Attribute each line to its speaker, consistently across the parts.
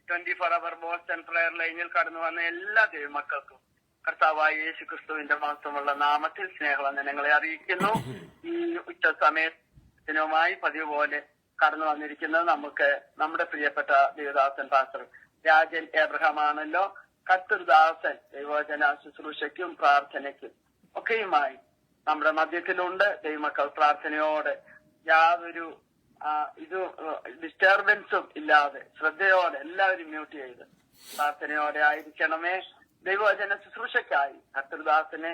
Speaker 1: 24 Boston prayer ലൈനിൽ കടന്നു വന്ന എല്ലാ ദൈവമക്കൾക്കും കർത്താവായ യേശു ക്രിസ്തുവിന്റെ മഹത്വമുള്ള നാമത്തിൽ സ്നേഹവന്ദനങ്ങളെ അറിയിക്കുന്നു. ഈ ഉച്ച സമയത്തിനുമായി പതിവ് പോലെ കടന്നു വന്നിരിക്കുന്നത് നമ്മുടെ പ്രിയപ്പെട്ട ദേവദാസൻ പാസ്റ്റർ രാജൻ എബ്രഹാം ആണല്ലോ. കർത്തൃദാസൻ ദൈവവചന ശുശ്രൂഷയ്ക്കും പ്രാർത്ഥനയ്ക്കും ഒക്കെയുമായി നമ്മുടെ മധ്യത്തിലുണ്ട്. ദൈവമക്കൾ പ്രാർത്ഥനയോടെ യാതൊരു ഡിസ്റ്റർബൻസും ഇല്ലാതെ ശ്രദ്ധയോടെ എല്ലാവരും മ്യൂട്ട് ചെയ്ത് പ്രാർത്ഥനയോടെ ആയിരിക്കണമേ. ദൈവവചന ശുശ്രൂഷയ്ക്കായി കർത്തൃദാസനെ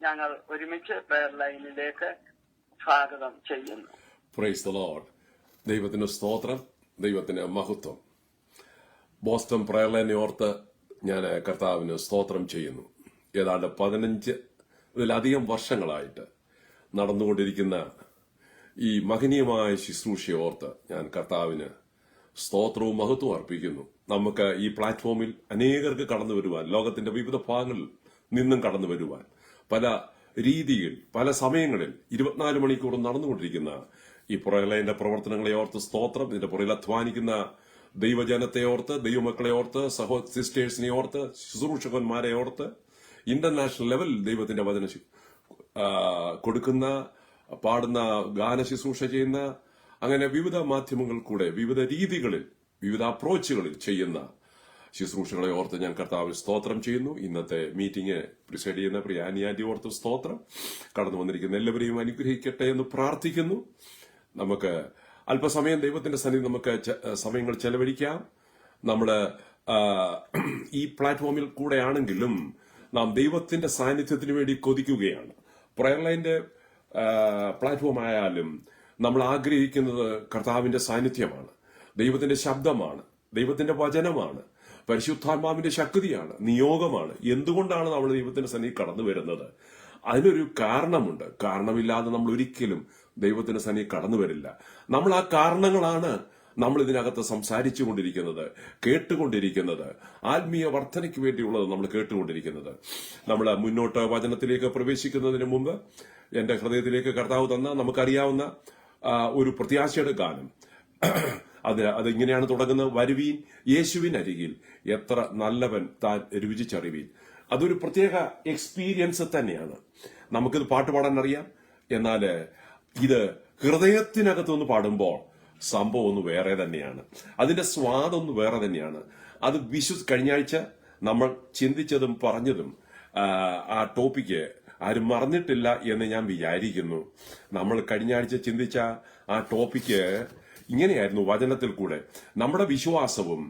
Speaker 1: ഞങ്ങൾ ഒരുമിച്ച് പ്രയർ ലൈനിലേക്ക് സ്വാഗതം ചെയ്യുന്നു.
Speaker 2: Praise the Lord. ദൈവത്തിന് സ്തോത്രം, ദൈവത്തിന് മഹത്വം. ബോസ്റ്റൺ പ്രയർ ലൈനെ ഓർത്ത് ഞാൻ കർത്താവിന് സ്തോത്രം ചെയ്യുന്നു. ഏതാണ്ട് 15 വർഷങ്ങളായിട്ട് നടന്നുകൊണ്ടിരിക്കുന്ന ഈ മഹനീയമായ ശുശ്രൂഷയെ ഓർത്ത് ഞാൻ കർത്താവിന് സ്തോത്രവും മഹത്വവും അർപ്പിക്കുന്നു. നമുക്ക് ഈ പ്ലാറ്റ്ഫോമിൽ അനേകർക്ക് കടന്നു വരുവാൻ, ലോകത്തിന്റെ വിവിധ ഭാഗങ്ങളിൽ നിന്നും കടന്നു വരുവാൻ, പല രീതിയിൽ പല സമയങ്ങളിൽ 24 മണിക്കൂറും നടന്നുകൊണ്ടിരിക്കുന്ന ഈ പ്രളയന്റെ പ്രവർത്തനങ്ങളെ ഓർത്ത് സ്തോത്രം. ഇതിന്റെ പുറകിൽ അധ്വാനിക്കുന്ന ദൈവജനത്തെ ഓർത്ത്, ദൈവമക്കളെ ഓർത്ത്, സിസ്റ്റേഴ്സിനെ ഓർത്ത്, ശുശ്രൂഷകന്മാരെ ഓർത്ത്, ഇന്റർനാഷണൽ ലെവലിൽ ദൈവത്തിന്റെ വചന കൊടുക്കുന്ന, പാടുന്ന, ഗാന ശുശ്രൂഷ ചെയ്യുന്ന, അങ്ങനെ വിവിധ മാധ്യമങ്ങൾ കൂടെ വിവിധ രീതികളിൽ വിവിധ അപ്രോച്ചുകളിൽ ചെയ്യുന്ന ശുശ്രൂഷകളെ ഓർത്ത് ഞാൻ കർത്താവിന് സ്തോത്രം ചെയ്യുന്നു. ഇന്നത്തെ മീറ്റിംഗ് പ്രിസൈഡ് ചെയ്യുന്ന പ്രിയ ആന്റി ഓർത്ത് സ്തോത്രം. കടന്നു വന്നിരിക്കുന്ന എല്ലാവരെയും അനുഗ്രഹിക്കട്ടെ എന്ന് പ്രാർത്ഥിക്കുന്നു. നമുക്ക് അല്പസമയം ദൈവത്തിന്റെ സന്നിധി നമുക്ക് സമയങ്ങൾ ചെലവഴിക്കാം. നമ്മുടെ ഈ പ്ലാറ്റ്ഫോമിൽ കൂടെ ആണെങ്കിലും നാം ദൈവത്തിന്റെ സാന്നിധ്യത്തിന് വേണ്ടി കൊതിക്കുകയാണ്. പ്രയർ ലൈന്റെ പ്ലാറ്റ്ഫോം ആയാലും നമ്മൾ ആഗ്രഹിക്കുന്നത് കർത്താവിന്റെ സാന്നിധ്യമാണ്, ദൈവത്തിന്റെ ശബ്ദമാണ്, ദൈവത്തിന്റെ വചനമാണ്, പരിശുദ്ധാത്മാവിന്റെ ശക്തിയാണ്, നിയോഗമാണ്. എന്തുകൊണ്ടാണ് നമ്മൾ ദൈവത്തിന്റെ സന്നിധി കടന്നു വരുന്നത്? അതിനൊരു കാരണമുണ്ട്. കാരണമില്ലാതെ നമ്മൾ ഒരിക്കലും ദൈവത്തിന്റെ സന്നിധി കടന്നു വരില്ല. നമ്മൾ ആ കാരണങ്ങളാണ് നമ്മൾ ഇതിനകത്ത് സംസാരിച്ചു കൊണ്ടിരിക്കുന്നത്, കേട്ടുകൊണ്ടിരിക്കുന്നത്, ആത്മീയ വർധനയ്ക്ക് വേണ്ടിയുള്ളത് നമ്മൾ കേട്ടുകൊണ്ടിരിക്കുന്നത്. നമ്മൾ മുന്നോട്ട് വചനത്തിലേക്ക് പ്രവേശിക്കുന്നതിന് മുമ്പ് എന്റെ ഹൃദയത്തിലേക്ക് കർത്താവ് തന്ന നമുക്കറിയാവുന്ന ഒരു പ്രത്യാശയുടെ ഗാനം, അത് ഇങ്ങനെയാണ് തുടങ്ങുന്നത്: വരുവീൻ യേശുവിൻ അരികിൽ, എത്ര നല്ലവൻ താൻ രുചിച്ചറിവീൻ. അതൊരു പ്രത്യേക എക്സ്പീരിയൻസ് തന്നെയാണ്. നമുക്കിത് പാട്ട് പാടാൻ അറിയാം, എന്നാൽ ഇത് ഹൃദയത്തിനകത്തൊന്ന് പാടുമ്പോൾ സംഭവം ഒന്ന് വേറെ തന്നെയാണ്. അതിന്റെ സ്വാദൊന്ന് വേറെ തന്നെയാണ്. അത് കഴിഞ്ഞ ആഴ്ച നമ്മൾ ചിന്തിച്ചതും പറഞ്ഞതും ആ ടോപ്പിക്ക് ആരും മറന്നിട്ടില്ല എന്ന് ഞാൻ വിചാരിക്കുന്നു. നമ്മൾ കഴിഞ്ഞ ആഴ്ച ചിന്തിച്ച ആ ടോപ്പിക്ക് ഇങ്ങനെയായിരുന്നു: വചനത്തിൽ കൂടെ നമ്മുടെ വിശ്വാസവും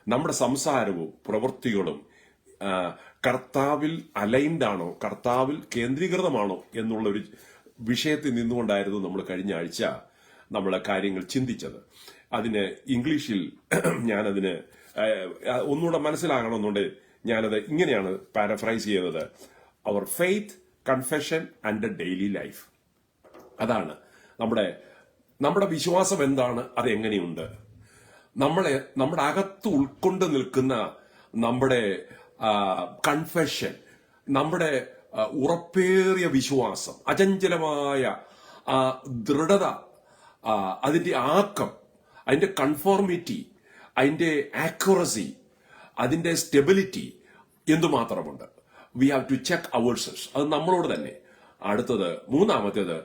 Speaker 2: നമ്മുടെ സംസാരവും പ്രവൃത്തികളും കർത്താവിൽ അലൈൻഡ് ആണോ, കർത്താവിൽ കേന്ദ്രീകൃതമാണോ എന്നുള്ളൊരു വിഷയത്തിൽ നിന്നുകൊണ്ടായിരുന്നു നമ്മൾ കഴിഞ്ഞ ആഴ്ച നമ്മളെ കാര്യങ്ങൾ ചിന്തിച്ചത്. അതിന് ഇംഗ്ലീഷിൽ ഞാനതിന് ഒന്നുകൂടെ മനസ്സിലാകണമെന്നുണ്ടെങ്കിൽ ഞാനത് ഇങ്ങനെയാണ് പാരഫ്രൈസ് ചെയ്യുന്നത്: our faith, confession and daily life. അതാണ് നമ്മുടെ വിശ്വാസം എന്താണ്, അതെങ്ങനെയുണ്ട്, നമ്മുടെ അകത്ത് ഉൾക്കൊണ്ട് നിൽക്കുന്ന നമ്മുടെ കൺഫെഷൻ, നമ്മുടെ ഉറപ്പേറിയ വിശ്വാസം, അചഞ്ചലമായ ദൃഢത, അതിന്റെ ആക്കം, അതിന്റെ കൺഫോർമിറ്റി, അതിന്റെ ആക്യുറസി, അതിന്റെ സ്റ്റെബിലിറ്റി എന്തുമാത്രമുണ്ട്. We have to check ourselves. അത് നമ്മളോട് തന്നെ. അടുത്തത്, മൂന്നാമത്തേത്,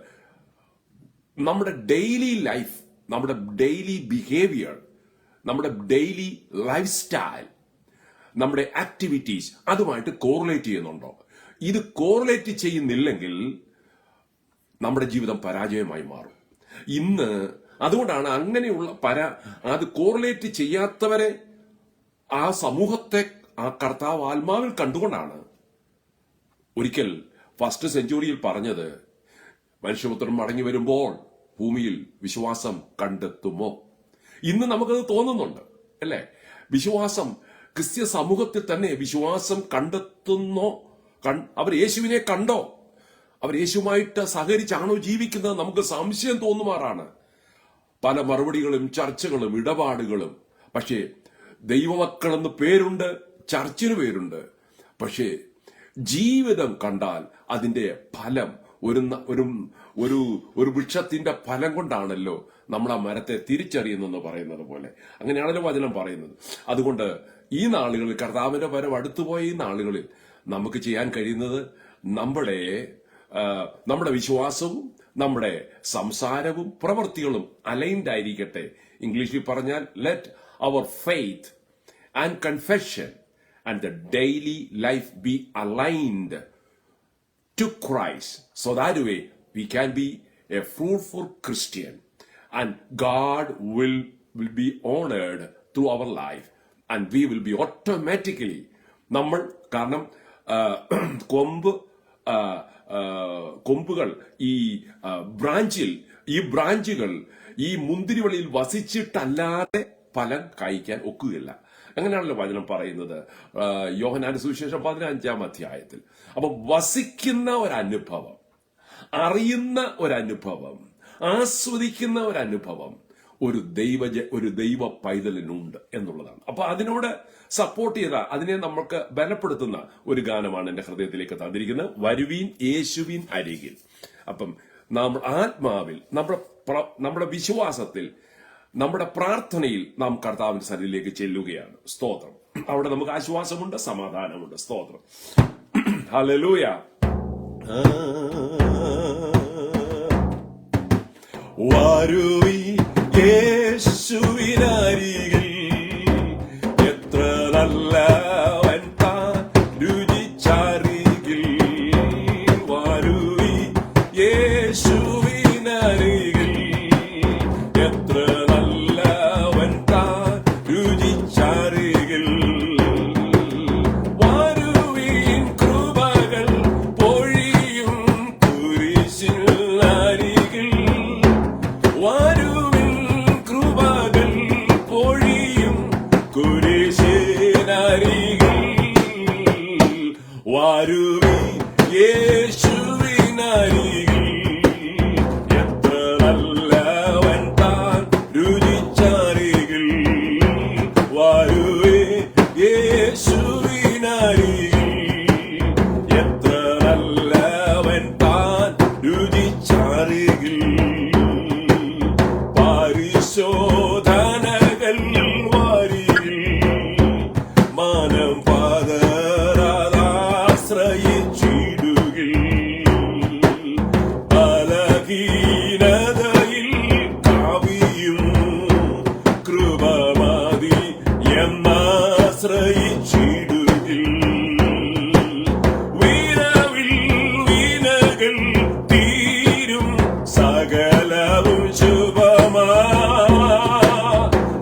Speaker 2: നമ്മുടെ ഡെയിലി ലൈഫ്, നമ്മുടെ ഡെയിലി ബിഹേവിയർ, നമ്മുടെ ഡെയിലി ലൈഫ് സ്റ്റൈൽ, നമ്മുടെ ആക്ടിവിറ്റീസ് അതുമായിട്ട് കോറിലേറ്റ് ചെയ്യുന്നുണ്ടോ? ഇത് കോറിലേറ്റ് ചെയ്യുന്നില്ലെങ്കിൽ നമ്മുടെ ജീവിതം പരാജയമായി മാറും. ഇന്ന് അതുകൊണ്ടാണ് അങ്ങനെയുള്ള അത് കോറിലേറ്റ് ചെയ്യാത്തവരെ ആ സമൂഹത്തെ ആ കർത്താവ് ആത്മാവിൽ കണ്ടുകൊണ്ടാണ് ഒരിക്കൽ ഫസ്റ്റ് സെഞ്ചുറിയിൽ പറഞ്ഞത്: മനുഷ്യപുത്രൻ മടങ്ങി വരുമ്പോൾ ഭൂമിയിൽ വിശ്വാസം കണ്ടെത്തുമോ? ഇന്ന് നമുക്കത് തോന്നുന്നുണ്ട്, അല്ലേ? വിശ്വാസം ക്രിസ്ത്യ സമൂഹത്തിൽ തന്നെ വിശ്വാസം കണ്ടെത്തുന്നോ? അവർ യേശുവിനെ കണ്ടോ? അവർ യേശുവുമായിട്ട് സഹകരിച്ചാണോ ജീവിക്കുന്നത്? നമുക്ക് സംശയം തോന്നുമാറാണ് പല മറുപടികളും, ചർച്ചകളും, ഇടപാടുകളും. പക്ഷേ ദൈവമക്കളെന്ന് പേരുണ്ട്, ചർച്ചിന് പേരുണ്ട്. പക്ഷേ ജീവിതം കണ്ടാൽ അതിന്റെ ഫലം ഒരു വൃക്ഷത്തിന്റെ ഫലം കൊണ്ടാണല്ലോ നമ്മൾ ആ മരത്തെ തിരിച്ചറിയുന്നു എന്ന് പറയുന്നത് പോലെ. അങ്ങനെയാണല്ലോ വചനം പറയുന്നത്. അതുകൊണ്ട് ഈ നാളുകളിൽ, കർത്താവിന്റെ വരവ് അടുത്തുപോയ ഈ നാളുകളിൽ നമുക്ക് ചെയ്യാൻ കഴിയുന്നത് നമ്മുടെ വിശ്വാസവും നമ്മുടെ സംസാരവും പ്രവൃത്തികളും അലൈൻഡ് ആയിരിക്കട്ടെ. ഇംഗ്ലീഷിൽ പറഞ്ഞാൽ let our faith and confession and the daily life be aligned to Christ, so that way we can be a fruitful Christian and God will be honored through our life and we will be automatically കാരണം കൊമ്പുകൾ ഈ ബ്രാഞ്ചുകൾ ഈ മുന്തിരിവള്ളിയിൽ വസിച്ചിട്ടല്ലാതെ ഫലം കായ്ക്കാൻ ഒക്കുകയില്ല. അങ്ങനെയാണല്ലോ വചനം പറയുന്നത് യോഹന്നാന്റെ സുവിശേഷം 15-ാം അധ്യായത്തിൽ. അപ്പൊ വസിക്കുന്ന ഒരനുഭവം, അറിയുന്ന ഒരനുഭവം, ആസ്വദിക്കുന്ന ഒരനുഭവം ഒരു ദൈവ പൈതലിനുണ്ട് എന്നുള്ളതാണ്. അപ്പൊ അതിനോട് സപ്പോർട്ട് ചെയ്ത, അതിനെ നമുക്ക് ബലപ്പെടുത്തുന്ന ഒരു ഗാനമാണ് എന്റെ ഹൃദയത്തിലേക്ക് തന്നിരിക്കുന്നത്, വരുവീൻ യേശുവിൻ അരികിൽ. അപ്പം നമ്മുടെ ആത്മാവിൽ, നമ്മുടെ വിശ്വാസത്തിൽ, നമ്മുടെ പ്രാർത്ഥനയിൽ നാം കർത്താവിന്റെ സന്നിധിയിലേക്ക് ചെല്ലുകയാണ്. സ്തോത്രം. അവിടെ നമുക്ക് ആശ്വാസമുണ്ട്, സമാധാനമുണ്ട്. സ്തോത്രം. ഹല്ലേലൂയ. വരുവീൻ യേശുവിനരികിൽ, എത്ര നല്ലവൻ താൻ രുചിച്ചറികിൽ. വരുവീൻ യേശുവിനരികിൽ, എത്ര നല്ലവൻ താൻ രുചിച്ചറികിൽ. വരുവീൻ കൃപകൾ പൊഴിയും കുരിശിനരികിൽ. വരുവിൻ കൃപകൾ പൊഴിയും കുരിശിനരികിൽ. വരുവിൻ യേശുവിനരികിൽ, എത്ര നല്ലവൻ താൻ രുചിച്ചറികിൽ. വരുവിൻ യേശുവിനരികിൽ, എത്ര നല്ലവൻ താൻ രുചിച്ചറികിൽ. പരിശോധനകൾ വരികിൽ മനം പതരാശ്രയിച്ചിടുകിൽ. ബലഹീനതയിൽ കവിയും കൃപമതി എന്നാശ്രയിച്ചിടുകിൽ. വീണകൾ തീരും സകലവും ശുഭമാ.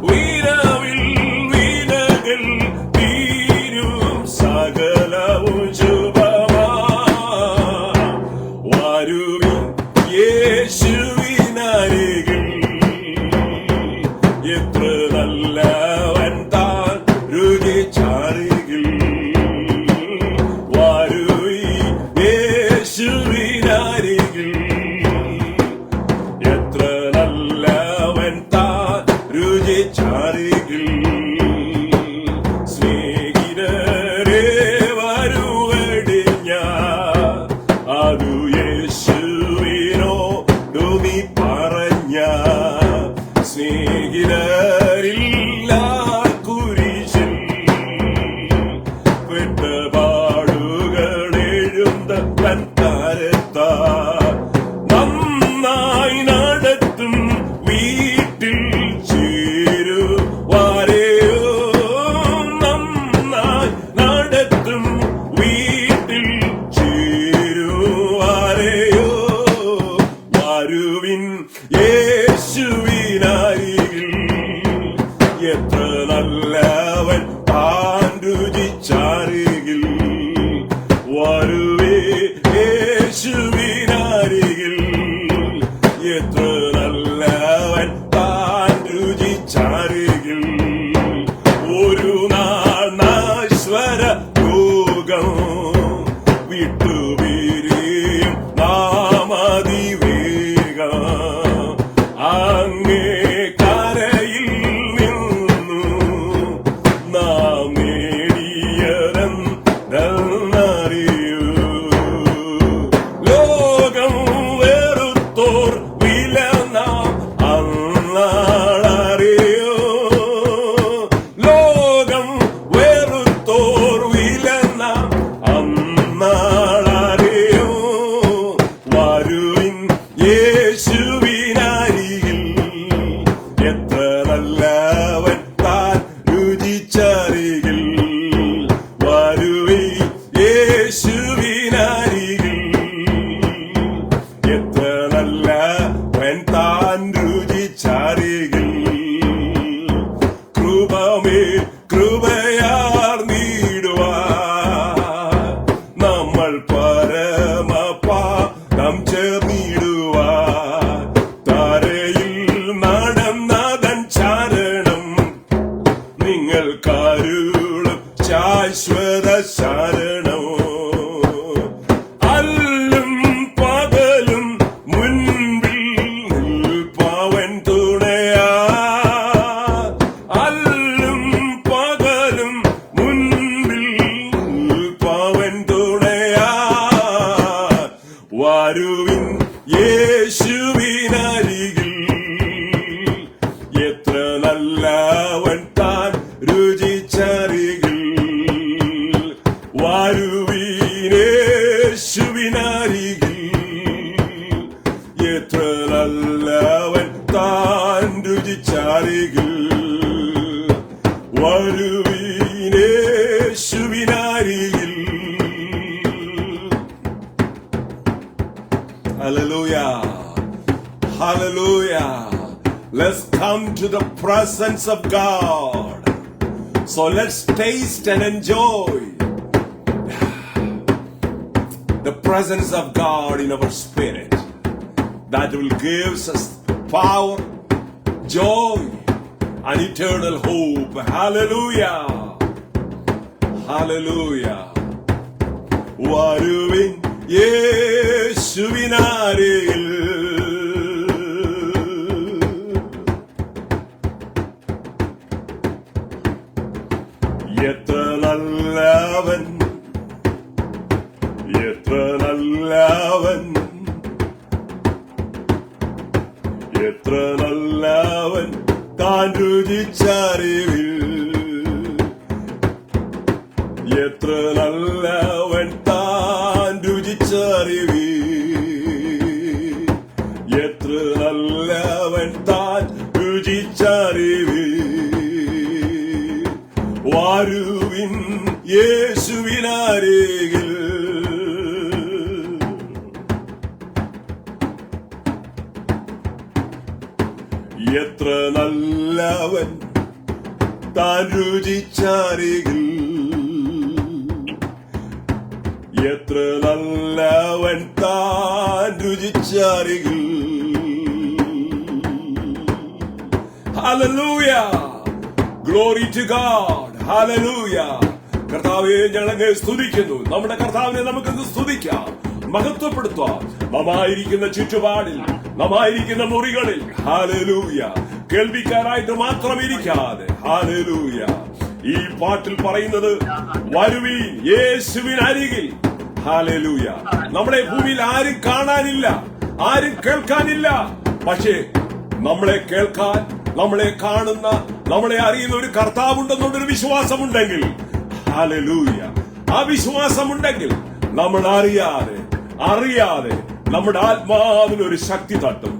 Speaker 2: വീണകൾ തീരും സകലവും ശുഭമാ. വരുവിൻ യേശുവിനരികിൽ, എത്ര നല്ലവൻ താൻ രുചിച്ച കൃപയാർന്നിടുവാൻ നമ്മൾ പരമപാദം ചേർന്നിടുവാൻ തരയിൽ നടന്നതൻ ചരണം നിങ്ങൾക്കരുളും ശാശ്വത ശരണം അല്ലും പകലും മുൻപിൽ നിൽപ്പവൻ തുണയാ അല്ലും പകലും മുൻപിൽ നിൽപ്പവൻ തുണയാ വരുവിൻ യേശുവിനരികിൽ എത്ര നല്ലവൻ താൻ രുചിച്ചറികിൽ വരുവിൻ യേശുവിനരികിൽ എത്ര നല്ലവൻ താൻ രുചിച്ചറികിൽ വരുവിൻ യേശുവിനരികിൽ. Hallelujah. Hallelujah. Let's come to the presence of God. So let's taste and enjoy the presence of God in our spirit. That will give us power, joy, and eternal hope. Hallelujah. Hallelujah. വരുവിൻ യേശുവിനരികിൽ എത്ര നല്ലവൻ എത്ര നല്ലവൻ എത്ര നല്ലവൻ താൻ രുചിച്ചറിവിൽ എത്ര നല്ലവൻ താൻ രുചിച്ചറിവിൽ എത്ര നല്ലവൻ താൻ രുചിച്ചറിവിൽ വരുവിൻ യേശുവിനരികിൽ എത്ര നല്ലവൻ താൻ രുചിച്ചറികിൽ എത്ര നല്ലവൻ താൻ രുചിച്ചറികിൽ. Hallelujah. Glory to God. Hallelujah. കർത്താവെ ഞങ്ങളെ സ്തുതിക്കുന്നു. നമ്മുടെ കർത്താവിനെ നമുക്ക് സ്തുതിക്കാം, മഹത്വപ്പെടുത്താം. നമായിരിക്കുന്ന ചുറ്റുപാടിൽ, നമായിരിക്കുന്ന മുറികളിൽ ഹല്ലേലൂയ കേൾവിക്കാരായിട്ട് മാത്രം ഇരിക്കാതെ ഹല്ലേലൂയ ഈ പാട്ടിൽ പറയുന്നത് വരുവീൻ യേശുവിനരികിൽ. ഹല്ലേലൂയ. നമ്മളെ ഭൂമിയിൽ ആരും കാണാനില്ല, ആരും കേൾക്കാനില്ല. പക്ഷേ നമ്മളെ കേൾക്കാൻ, നമ്മളെ കാണുന്ന, നമ്മളെ അറിയുന്ന ഒരു കർത്താവുണ്ടെന്നുള്ളൊരു വിശ്വാസമുണ്ടെങ്കിൽ ഹല്ലേലൂയ, ആ വിശ്വാസമുണ്ടെങ്കിൽ നമ്മൾ അറിയാതെ നമ്മുടെ ആത്മാവിനൊരു ശക്തി തട്ടും.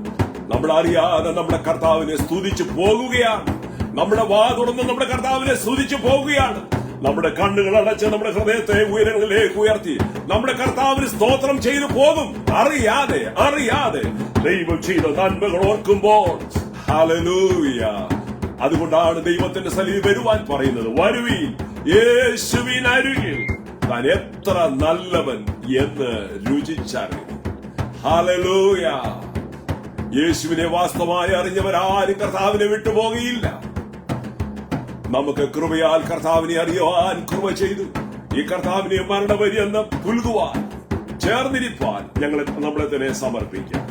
Speaker 2: നമ്മൾ അറിയാതെ നമ്മുടെ കർത്താവിനെ സ്തുതിച്ചു പോകുകയാണ്. നമ്മുടെ വാ തുറന്ന് നമ്മുടെ കർത്താവിനെ സ്തുതിച്ചു പോകുകയാണ്. നമ്മുടെ കണ്ണുകൾ അടച്ച് നമ്മുടെ ഹൃദയത്തെ ഉയരങ്ങളിലേക്ക് ഉയർത്തി നമ്മുടെ കർത്താവിന് സ്തോത്രം ചെയ്തു പോകും. അറിയാതെ ദൈവം ചെയ്ത നന്മകൾ ഓർക്കുമ്പോൾ ഹല്ലേലൂയ. അതുകൊണ്ടാണ് ദൈവത്തിന്റെ സന്നിധി വരുവാൻ പറയുന്നത്. വരുവീൻ യേശുവിനരികിൽ, താൻ എത്ര നല്ലവൻ എന്ന് രുചിച്ചറിയും. ഹല്ലേലൂയ. യേശുവിനെ വാസ്തവമായി അറിഞ്ഞവരാരും കർത്താവിനെ വിട്ടുപോകുകയില്ല. നമുക്ക് കൃപയാൽ കർത്താവിനെ അറിയുവാൻ കൃപ ചെയ്തു. ഈ കർത്താവിനെ മരണപര്യന്തം പുൽകുവാൻ, ചേർന്നിരിപ്പാൻ നമ്മളെ തന്നെ സമർപ്പിക്കാം.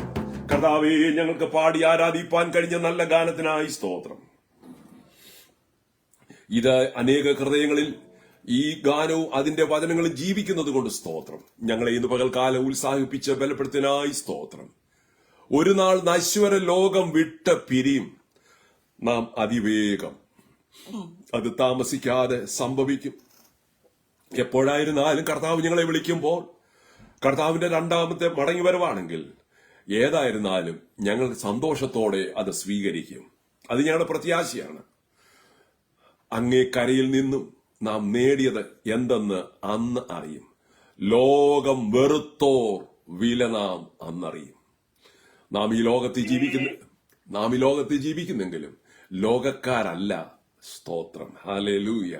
Speaker 2: കർത്താവെ, ഞങ്ങൾക്ക് പാടി ആരാധിപ്പാൻ കഴിഞ്ഞ നല്ല ഗാനത്തിനായി സ്തോത്രം. ഇത് അനേക ഹൃദയങ്ങളിൽ ഈ ഗാനവും അതിന്റെ വചനങ്ങളും ജീവിക്കുന്നത് കൊണ്ട് സ്തോത്രം. ഞങ്ങളെ ഇന്ന് പകൽക്കാലം ഉത്സാഹിപ്പിച്ച് ബലപ്പെടുത്തിനായി സ്തോത്രം. ഒരു നാൾ നശ്വര ലോകം വിട്ട് പിരിയും നാം അതിവേഗം. അത് താമസിക്കാതെ സംഭവിക്കും. എപ്പോഴായിരുന്നാലും കർത്താവ് ഞങ്ങളെ വിളിക്കുമ്പോൾ, കർത്താവിന്റെ രണ്ടാമത്തെ മടങ്ങി വരവാണെങ്കിൽ ഏതായിരുന്നാലും ഞങ്ങൾ സന്തോഷത്തോടെ അത് സ്വീകരിക്കും. അത് ഞങ്ങളുടെ പ്രത്യാശയാണ്. അങ്ങേ കരയിൽ നിന്നും നാം നേടിയത് എന്തെന്ന് അന്ന് അറിയും. ലോകം വെറുത്തോർ വില നാം അന്നറിയും. നാം ഈ ലോകത്തിൽ ജീവിക്കുന്നെങ്കിലും ലോകക്കാരല്ല, സ്തോത്രം. ഹല്ലേലൂയ.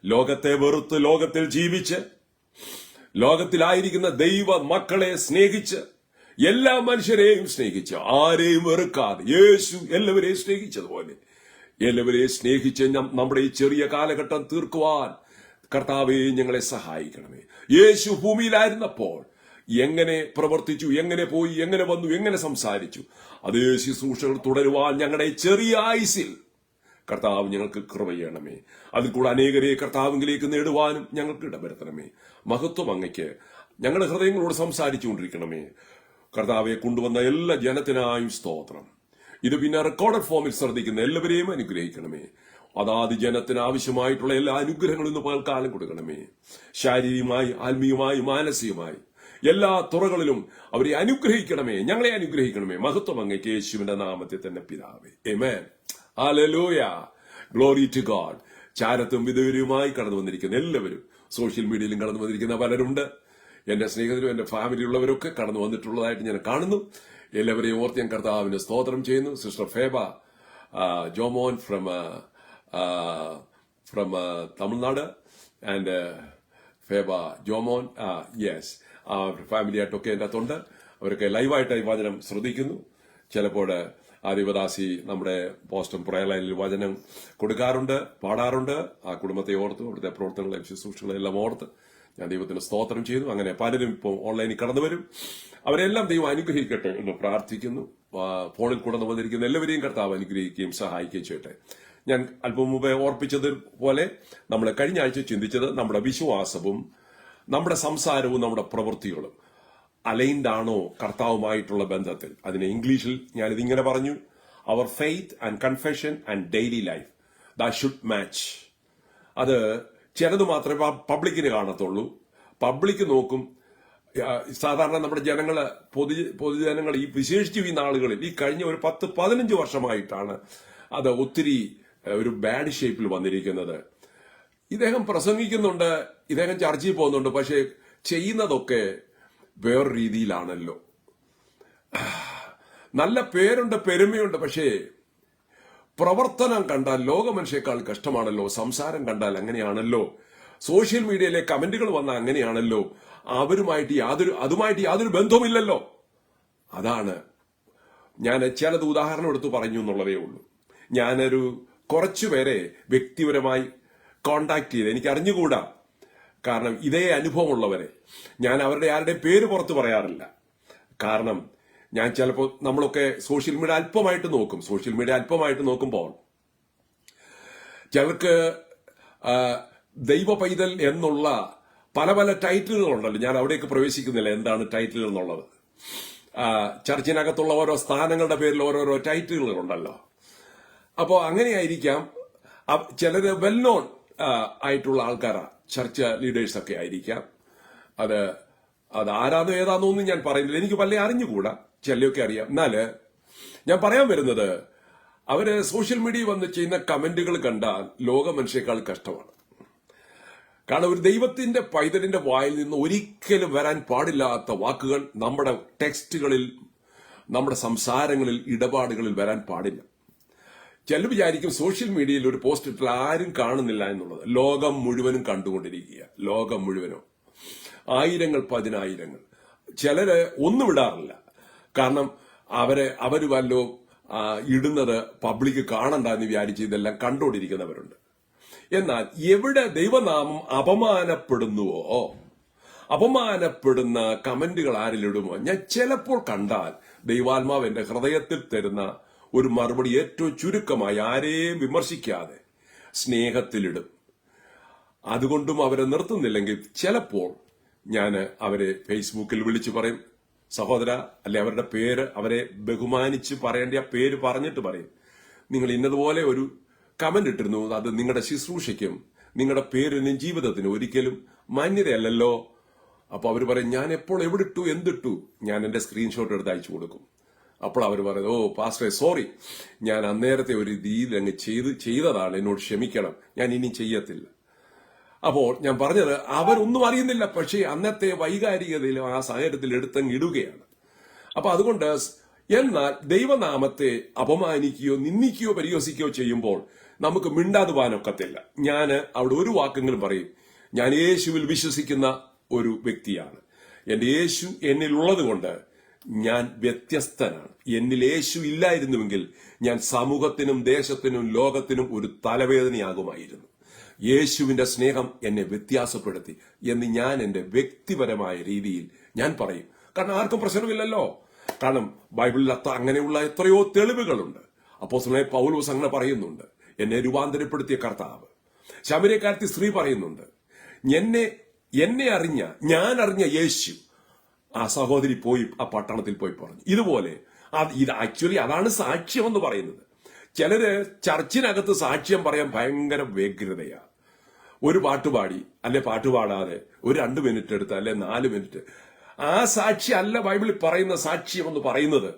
Speaker 2: ലോകത്തെ വെറുത്ത് ലോകത്തിൽ ജീവിച്ച് ലോകത്തിലായിരിക്കുന്ന ദൈവ മക്കളെ സ്നേഹിച്ച് എല്ലാ മനുഷ്യരെയും സ്നേഹിച്ച് ആരെയും വെറുക്കാതെ യേശു എല്ലാവരെയും സ്നേഹിച്ചതുപോലെ എല്ലാവരെയും സ്നേഹിച്ച് നമ്മുടെ ഈ ചെറിയ കാലഘട്ടം തീർക്കുവാൻ കർത്താവേ ഞങ്ങളെ സഹായിക്കണമേ. യേശു ഭൂമിയിലായിരുന്നപ്പോൾ എങ്ങനെ പ്രവർത്തിച്ചു, എങ്ങനെ പോയി, എങ്ങനെ വന്നു, എങ്ങനെ സംസാരിച്ചു, അതേ ശുശ്രൂഷകൾ തുടരുവാൻ ഞങ്ങളുടെ ചെറിയ ആയുസിൽ കർത്താവ് ഞങ്ങൾക്ക് കൃപ ചെയ്യണമേ. അതിൽ കൂടെ അനേകരെ കർത്താവിലേക്ക് നേടുവാനും ഞങ്ങൾക്ക് ഇടവരുത്തണമേ. മഹത്വം അങ്ങയ്ക്ക്. ഞങ്ങളുടെ ഹൃദയങ്ങളോട് സംസാരിച്ചുകൊണ്ടിരിക്കണമേ. കർത്താവെ കൊണ്ടുവന്ന എല്ലാ ജനത്തിനായും സ്തോത്രം. ഇത് പിന്നെ റെക്കോർഡഡ് ഫോമിൽ ശ്രദ്ധിക്കുന്ന എല്ലാവരെയും അനുഗ്രഹിക്കണമേ. അതാത് ജനത്തിന് ആവശ്യമായിട്ടുള്ള എല്ലാ അനുഗ്രഹങ്ങളും ഇന്ന് പകൽക്കാലം കൊടുക്കണമേ. ശാരീരികമായി, ആത്മീയമായി, മാനസികമായി എല്ലാ തുറകളിലും അവരെ അനുഗ്രഹിക്കണമേ. ഞങ്ങളെ അനുഗ്രഹിക്കണമേ. മഹത്വം അങ്ങയ്ക്ക് യേശുവിന്റെ നാമത്തിൽ തന്നെ പിതാവേ. Amen. Hallelujah. Glory to God. ചാരത്തും വിധവരുമായി കടന്നു വന്നിരിക്കുന്ന എല്ലാവരും, സോഷ്യൽ മീഡിയയിലും കടന്നു വന്നിരിക്കുന്ന പലരുണ്ട്. എന്റെ സ്നേഹിതരും എന്റെ ഫാമിലിയുള്ളവരൊക്കെ കടന്നു വന്നിട്ടുള്ളതായിട്ട് ഞാൻ കാണുന്നു. എല്ലാവരെയും ഓർത്ത് ഞാൻ കർത്താവിന് സ്തോത്രം ചെയ്യുന്നു. Sister Feba Jomon from Tamil Nadu and Feba Jomon, yes, ഫാമിലിയായിട്ടൊക്കെ എൻ്റെ അകത്തുണ്ട്. അവരൊക്കെ ലൈവായിട്ട് വചനം ശ്രദ്ധിക്കുന്നു. ചിലപ്പോൾ ആദിവദാസി നമ്മുടെ പോസ്റ്റം പ്രയലൈനിൽ വചനം കൊടുക്കാറുണ്ട്, പാടാറുണ്ട്. ആ കുടുംബത്തെ ഓർത്ത് അവിടുത്തെ പ്രവർത്തനങ്ങളെയും ശുശ്രൂഷകളെല്ലാം ഓർത്ത് ഞാൻ ദൈവത്തിന് സ്തോത്രം ചെയ്യുന്നു. അങ്ങനെ പലരും ഇപ്പോൾ ഓൺലൈനിൽ കടന്നു വരും. അവരെല്ലാം ദൈവം അനുഗ്രഹിക്കട്ടെ എന്ന് പ്രാർത്ഥിക്കുന്നു. ഫോണിൽ കടന്നു വന്നിരിക്കുന്ന എല്ലാവരെയും കർത്താവ് അനുഗ്രഹിക്കുകയും സഹായിക്കുകയും ചെയ്യട്ടെ. ഞാൻ അല്പം മുമ്പേ ഓർപ്പിച്ചതുപോലെ നമ്മൾ കഴിഞ്ഞ ആഴ്ച ചിന്തിച്ചത് നമ്മുടെ വിശ്വാസവും നമ്മുടെ സംസാരവും നമ്മുടെ പ്രവൃത്തികളും അലൈൻഡ് ആണോ കർത്താവുമായിട്ടുള്ള ബന്ധത്തിൽ. അതിനെ ഇംഗ്ലീഷിൽ ഞാനിതിങ്ങനെ പറഞ്ഞു: our faith and confession and daily life that should match. അത് ചിലത് മാത്രമേ പബ്ലിക്കിന് കാണത്തുള്ളൂ. പബ്ലിക് നോക്കും. സാധാരണ നമ്മുടെ ജനങ്ങള്, പൊതുജനങ്ങൾ, ഈ വിശേഷിച്ച് ഈ നാളുകളിൽ, ഈ കഴിഞ്ഞ ഒരു 10-15 വർഷമായിട്ടാണ് അത് ഒത്തിരി ഒരു ബാഡ് ഷേപ്പിൽ വന്നിരിക്കുന്നത്. ഇദ്ദേഹം പ്രസംഗിക്കുന്നുണ്ട്, ഇദ്ദേഹം ചർച്ചയിൽ പോകുന്നുണ്ട്, പക്ഷെ ചെയ്യുന്നതൊക്കെ വേറൊരു രീതിയിലാണല്ലോ. നല്ല പേരുണ്ട്, പെരുമയുണ്ട്, പക്ഷേ പ്രവർത്തനം കണ്ടാൽ ലോകമനുഷ്യക്കാൾ കഷ്ടമാണല്ലോ. സംസാരം കണ്ടാൽ അങ്ങനെയാണല്ലോ. സോഷ്യൽ മീഡിയയിലെ കമന്റുകൾ വന്നാൽ അങ്ങനെയാണല്ലോ. അതുമായിട്ട് യാതൊരു ബന്ധവുമില്ലല്ലോ. അതാണ് ഞാൻ ചിലത് ഉദാഹരണം എടുത്ത് പറഞ്ഞു എന്നുള്ളതേ ഉള്ളൂ. ഞാനൊരു കുറച്ചുപേരെ വ്യക്തിപരമായി കോണ്ടാക്ട് ചെയ്ത്, എനിക്ക് അറിഞ്ഞുകൂടാ, കാരണം ഇതേ അനുഭവമുള്ളവരെ ഞാൻ അവരുടെ ആരുടെയും പേര് പുറത്ത് പറയാറില്ല. കാരണം ഞാൻ ചിലപ്പോൾ, നമ്മളൊക്കെ സോഷ്യൽ മീഡിയ അല്പമായിട്ട് നോക്കുമ്പോൾ ചിലർക്ക് ദൈവ പൈതൽ എന്നുള്ള പല പല ടൈറ്റിലുകളുണ്ടല്ലോ. ഞാൻ അവിടേക്ക് പ്രവേശിക്കുന്നില്ല എന്താണ് ടൈറ്റിൽ എന്നുള്ളത്. ചർച്ചിനകത്തുള്ള ഓരോ സ്ഥാനങ്ങളുടെ പേരിൽ ഓരോരോ ടൈറ്റിലുകളുണ്ടല്ലോ. അപ്പോൾ അങ്ങനെയായിരിക്കാം. ചിലര് വെൽ നോൺ ആയിട്ടുള്ള ആൾക്കാരാ, ചർച്ച് ലീഡേഴ്സ് ഒക്കെ ആയിരിക്കാം. അത് ആരാന്നോ ഏതാന്നോ ഒന്നും ഞാൻ പറയുന്നില്ല, എനിക്ക് പല അറിഞ്ഞുകൂടാ, ചിലയൊക്കെ അറിയാം. എന്നാല് ഞാൻ പറയാൻ വരുന്നത്, അവര് സോഷ്യൽ മീഡിയ വന്ന് ചെയ്യുന്ന കമന്റുകൾ കണ്ടാൽ ലോക മനുഷ്യക്കാൾ കഷ്ടമാണ്. കാരണം ഒരു ദൈവത്തിന്റെ പൈതലിന്റെ വായിൽ നിന്ന് ഒരിക്കലും വരാൻ പാടില്ലാത്ത വാക്കുകൾ നമ്മുടെ ടെക്സ്റ്റുകളിൽ, നമ്മുടെ സംസാരങ്ങളിൽ, ഇടപാടുകളിൽ വരാൻ പാടില്ല. ചില വിചാരിക്കും സോഷ്യൽ മീഡിയയിൽ ഒരു പോസ്റ്റ് ഇട്ടാൽ ആരും കാണുന്നില്ല എന്നുള്ളത്. ലോകം മുഴുവനും കണ്ടുകൊണ്ടിരിക്കുക. ലോകം മുഴുവനും ആയിരങ്ങൾ, 10,000. ചിലര് ഒന്നും ഇടാറില്ല. കാരണം അവര് വല്ലോ ഇടുന്നത് പബ്ലിക് കാണണ്ട എന്ന് വിചാരിച്ച് ഇതെല്ലാം കണ്ടുകൊണ്ടിരിക്കുന്നവരുണ്ട്. എന്നാൽ എവിടെ ദൈവനാമം അപമാനപ്പെടുന്നുവോ, അപമാനപ്പെടുന്ന കമന്റുകൾ ആരിലിടുമോ, ഞാൻ ചിലപ്പോൾ കണ്ടാൽ ദൈവാത്മാവ് എന്റെ ഹൃദയത്തിൽ തരുന്ന ഒരു മറുപടി ഏറ്റവും ചുരുക്കമായി, ആരെയും വിമർശിക്കാതെ സ്നേഹത്തിലിടും. അതുകൊണ്ടും അവരെ നിർത്തുന്നില്ലെങ്കിൽ ചിലപ്പോൾ ഞാൻ അവരെ ഫേസ്ബുക്കിൽ വിളിച്ചു പറയും, സഹോദര, അല്ലെ അവരുടെ പേര്, അവരെ ബഹുമാനിച്ച് പറയേണ്ട ആ പേര് പറഞ്ഞിട്ട് പറയും, നിങ്ങൾ ഇന്നതുപോലെ ഒരു കമന്റ് ഇട്ടിരുന്നു, അത് നിങ്ങളുടെ ശുശ്രൂഷയ്ക്കും നിങ്ങളുടെ പേരിനും ജീവിതത്തിനും ഒരിക്കലും മാന്യതയല്ലല്ലോ. അപ്പൊ അവർ പറയും, ഞാൻ എപ്പോൾ എവിടിട്ടു, എന്തിട്ടു, ഞാൻ എന്റെ സ്ക്രീൻഷോട്ട് എടുത്ത് അയച്ചു കൊടുക്കും. അപ്പോൾ അവർ പറയുന്നത്, ഓ പാസ്റ്ററെ, സോറി, ഞാൻ അന്നേരത്തെ ഒരു രീതിയിൽ അങ്ങ് ചെയ്തതാണ്, എന്നോട് ക്ഷമിക്കണം, ഞാൻ ഇനി ചെയ്യത്തില്ല. അപ്പോൾ ഞാൻ പറഞ്ഞത്, അവരൊന്നും അറിയുന്നില്ല, പക്ഷേ അന്നത്തെ വൈകാരികതയിലും ആ സാഹചര്യത്തിൽ എടുത്തങ്ങ് ഇടുകയാണ്. അപ്പൊ അതുകൊണ്ട്, എന്നാൽ ദൈവനാമത്തെ അപമാനിക്കുകയോ നിന്ദിക്കുകയോ പരിഹസിക്കുകയോ ചെയ്യുമ്പോൾ നമുക്ക് മിണ്ടാതെ പോകാനൊക്കത്തില്ല. ഞാൻ അവിടെ ഒരു വാക്കെങ്കിലും പറയും, ഞാൻ യേശുവിൽ വിശ്വസിക്കുന്ന ഒരു വ്യക്തിയാണ്. എന്റെ യേശു എന്നിലുള്ളത് കൊണ്ട് ഞാൻ വ്യത്യസ്തനാണ്. എന്നിൽ യേശു ഇല്ലായിരുന്നുവെങ്കിൽ ഞാൻ സമൂഹത്തിനും ദേശത്തിനും ലോകത്തിനും ഒരു തലവേദനയാകുമായിരുന്നു. യേശുവിന്റെ സ്നേഹം എന്നെ വ്യത്യാസപ്പെടുത്തി എന്ന് ഞാൻ എന്റെ വ്യക്തിപരമായ രീതിയിൽ ഞാൻ പറയും. കാരണം ആർക്കും പ്രശ്നമില്ലല്ലോ. കാരണം ബൈബിളിൽ അങ്ങനെയുള്ള എത്രയോ തെളിവുകളുണ്ട്. അപ്പോസ്തലനായ പൗലോസ് അങ്ങനെ പറയുന്നുണ്ട്, എന്നെ രൂപാന്തരപ്പെടുത്തിയ കർത്താവ്. ശമര്യക്കാരത്തി സ്ത്രീ പറയുന്നുണ്ട്, എന്നെ അറിഞ്ഞ, ഞാൻ അറിഞ്ഞ യേശു. ആ സഹോദരി പോയി ആ പട്ടണത്തിൽ പോയി പറഞ്ഞു. ഇതുപോലെ ഇത് ആക്ച്വലി അതാണ് സാക്ഷ്യം എന്ന് പറയുന്നത്. ചിലര് ചർച്ചിനകത്ത് സാക്ഷ്യം പറയാൻ ഭയങ്കര വ്യഗ്രതയാ. ഒരു പാട്ടുപാടി അല്ലെ പാട്ടുപാടാതെ ഒരു 2 മിനിറ്റ് എടുത്ത് അല്ലെ 4 മിനിറ്റ്, ആ സാക്ഷി അല്ല ബൈബിളിൽ പറയുന്ന സാക്ഷ്യം എന്ന് പറയുന്നത്.